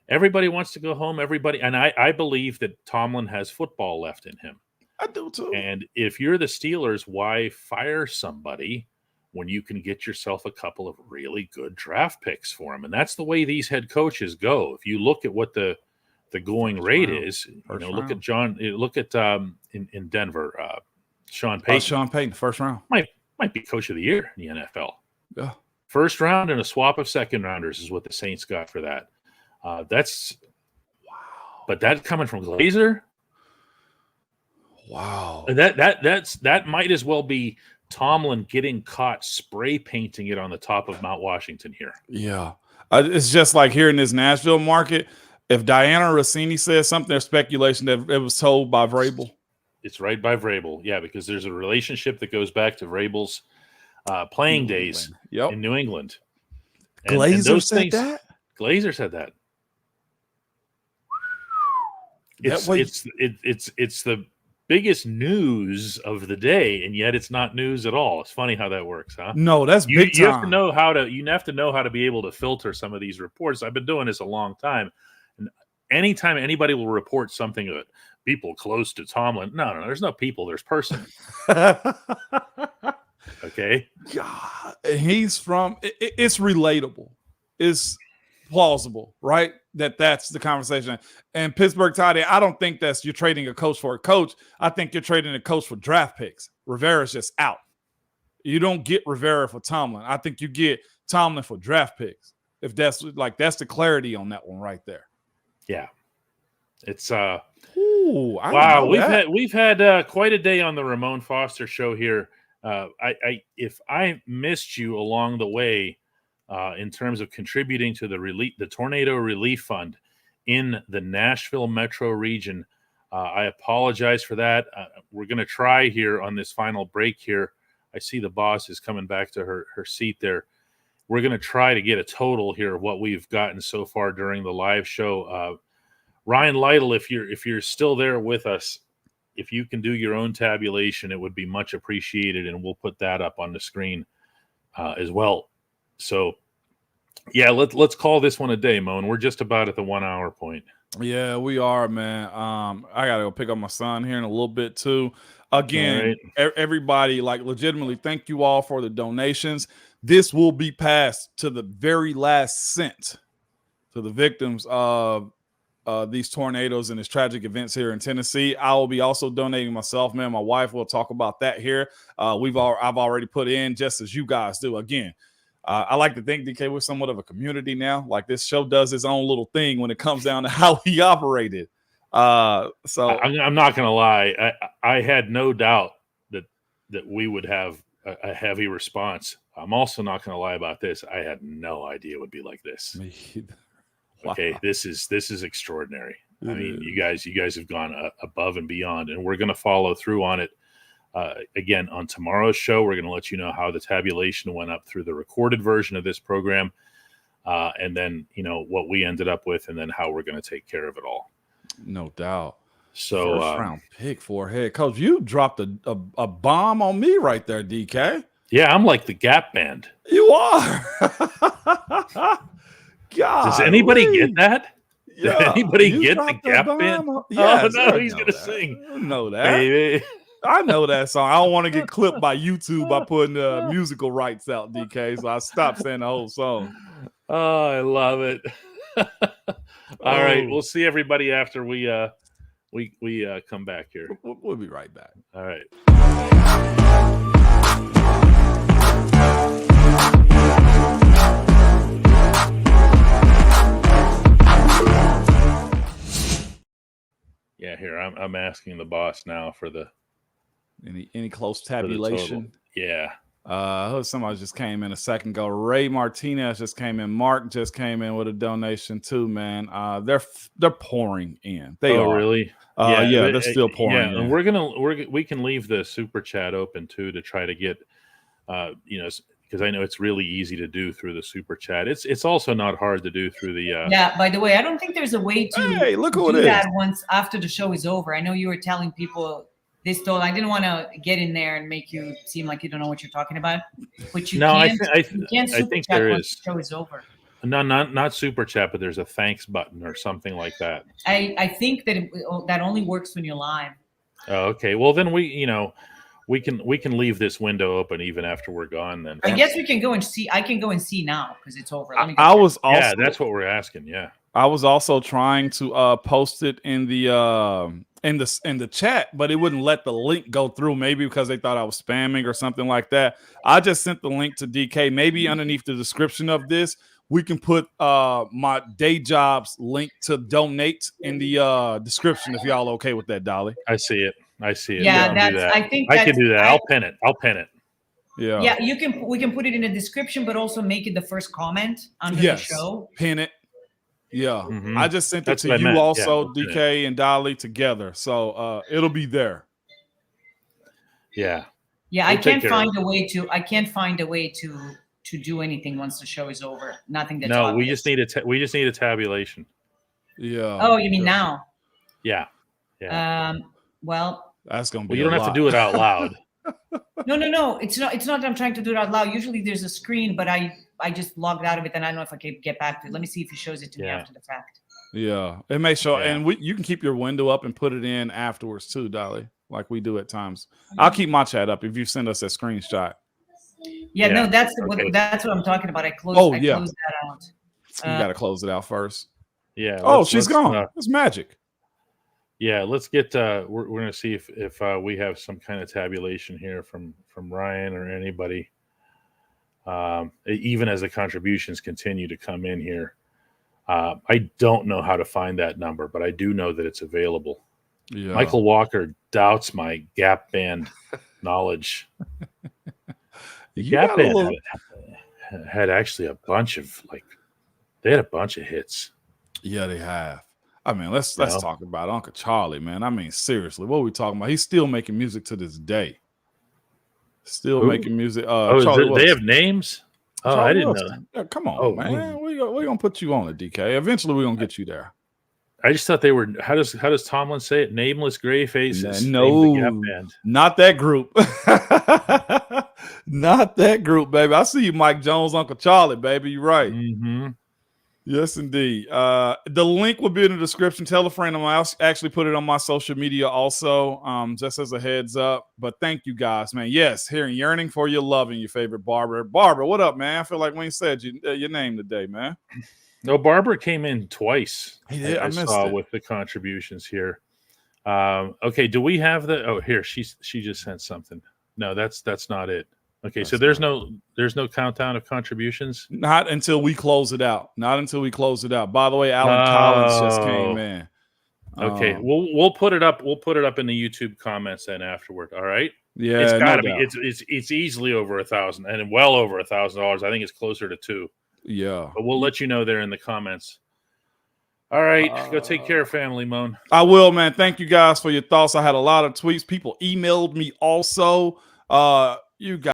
Everybody wants to go home. Everybody, and I believe that Tomlin has football left in him. I do too. And if you're the Steelers, why fire somebody when you can get yourself a couple of really good draft picks for him? And that's the way these head coaches go. If you look at what the going rate is, look at in Denver, Sean Payton. Sean Payton, first round. Might be coach of the year in the NFL. Yeah. First round and a swap of second rounders is what the Saints got for that. That's wow. But that coming from Glazer. Wow. That might as well be Tomlin getting caught spray painting it on the top of Mount Washington here. Yeah. It's just like here in this Nashville market. If Diana Rossini says something, there's speculation that it was told by Vrabel. It's right by Vrabel. Yeah, because there's a relationship that goes back to Vrabel's playing days in New England. Glazer said that? Glazer said that. It's the biggest news of the day, and yet it's not news at all. It's funny how that works, huh? No, that's big time. You have to know how to be able to filter some of these reports. I've been doing this a long time, and anytime anybody will report something that people close to Tomlin, no, there's no people, there's person. Okay, God, he's from. It's relatable. It's plausible, right? That's the conversation. And Pittsburgh Toddy, I don't think you're trading a coach for a coach. I think you're trading a coach for draft picks. Rivera's just out. You don't get Rivera for Tomlin. I think you get Tomlin for draft picks. If that's the clarity on that one right there. Yeah. It's wow. We've had quite a day on the Ramon Foster Show here. If I missed you along the way, in terms of contributing to the tornado relief fund in the Nashville metro region, I apologize for that. We're going to try here on this final break here. I see the boss is coming back to her seat there. We're going to try to get a total here of what we've gotten so far during the live show. Ryan Lytle, if you're still there with us, if you can do your own tabulation, it would be much appreciated, and we'll put that up on the screen as well. So, yeah, let's call this one a day, Moan. We're just about at the 1 hour point. Yeah, we are, man. I gotta go pick up my son here in a little bit too. Again, everybody, legitimately, thank you all for the donations. This will be passed to the very last cent to the victims of these tornadoes and these tragic events here in Tennessee. I will be also donating myself, man. My wife will talk about that here. I've already put in, just as you guys do. Again, I like to think, DK, we're somewhat of a community now. Like, this show does its own little thing when it comes down to how we operated. So I'm not going to lie. I had no doubt that we would have a heavy response. I'm also not going to lie about this. I had no idea it would be like this. Wow. Okay, this is extraordinary. I mean, you guys have gone above and beyond, and we're going to follow through on it. Again, on tomorrow's show, we're going to let you know how the tabulation went up through the recorded version of this program, and then what we ended up with, and then how we're going to take care of it all. No doubt. So, first round pick for a head coach. You dropped a bomb on me right there, DK. Yeah, I'm like the Gap Band. You are. God, does anybody get that? Yeah. Did anybody get the Gap Band? Yes, oh no, he's gonna sing. I know that. Baby. I know that song. I don't want to get clipped by YouTube by putting musical rights out, DK. So I stopped saying the whole song. Oh, I love it. All right, we'll see everybody after we come back here. We'll be right back. All right. Yeah, here I'm asking the boss now for the any close tabulation. Yeah. Somebody just came in a second ago. Ray Martinez just came in. Mark just came in with a donation too, man. They're pouring in. They are really. Yeah, they're still pouring in. And we can leave the super chat open too to try to get because I know it's really easy to do through the super chat. It's also not hard to do through the yeah, by the way, I don't think there's a way to look who do it is. that once after the show is over. I know you were telling people this told. I didn't want to get in there and make you seem like you don't know what you're talking about. But you No, can't. I You can't super think chat there once is. the show is over. No, not super chat, but there's a thanks button or something like that. I think that that only works when you're live. Oh, okay. Well, then we can leave this window open even after we're gone. Then I guess we can go and see. I can go and see now because it's over. Let me I was also, yeah, that's what we're asking. Yeah, I was also trying to post it in the chat, but it wouldn't let the link go through. Maybe because they thought I was spamming or something like that. I just sent the link to DK. Maybe underneath the description of this, we can put my day job's link to donate in the description if y'all okay with that, Dolly. I see it. Yeah, I think I can do that. I'll pin it. Yeah. Yeah, we can put it in the description, but also make it the first comment under the show. Pin it. Yeah. Mm-hmm. I just sent That's it what to I you meant. also, Yeah, DK and Dolly together. So it'll be there. Yeah. Yeah, I can't find a way to do anything once the show is over. Nothing that's obvious. we just need a tabulation. Yeah. Oh, you mean now? Yeah. Well, that's gonna be. You don't have to do it out loud. No. It's not that I'm trying to do it out loud. Usually there's a screen, but I just logged out of it, and I don't know if I can get back to it. Let me see if he shows it to me after the fact. Yeah, it may show, and you can keep your window up and put it in afterwards too, Dolly, like we do at times. I'll keep my chat up if you send us a screenshot. Yeah, no, that's what I'm talking about. I closed that out. You got to close it out first. Yeah. Oh, she's gone. It's magic. Yeah, let's get. We're going to see if we have some kind of tabulation here from Ryan or anybody. Even as the contributions continue to come in here, I don't know how to find that number, but I do know that it's available. Yeah. Michael Walker doubts my Gap Band knowledge. The Gap Band had actually a bunch of they had a bunch of hits. Yeah, they have. I mean, let's talk about Uncle Charlie, man. I mean, seriously, what are we talking about? He's still making music to this day. Still making music. They have names? Oh, Charlie I didn't Wilson. know. Yeah, come on, man. We're gonna put you on it, DK. Eventually, we're gonna get you there. I just thought they were. How does Tomlin say it? Nameless gray faces. No, not that group. Not that group, baby. I see you, Mike Jones, Uncle Charlie, baby. You're right. Mm-hmm. Yes, indeed. The link will be in the description. Tell a friend. I'll actually put it on my social media also, just as a heads up. But thank you guys, man. Yes, hearing yearning for your love and your favorite Barbara. Barbara, what up, man? I feel like when you said your name today, man. No, Barbara came in twice. He did. I missed saw it. With the contributions here. Okay, do we have the? Oh, here she just sent something. No, that's not it. Okay, so there's no countdown of contributions. Not until we close it out. By the way, Alan Collins just came in. Okay, we'll put it up. We'll put it up in the YouTube comments then afterward. All right. Yeah, it's got to be. It's easily over $1,000 and well over $1,000. I think it's closer to $2,000. Yeah, but we'll let you know there in the comments. All right, go take care of family, Moan. I will, man. Thank you guys for your thoughts. I had a lot of tweets. People emailed me also. You guys.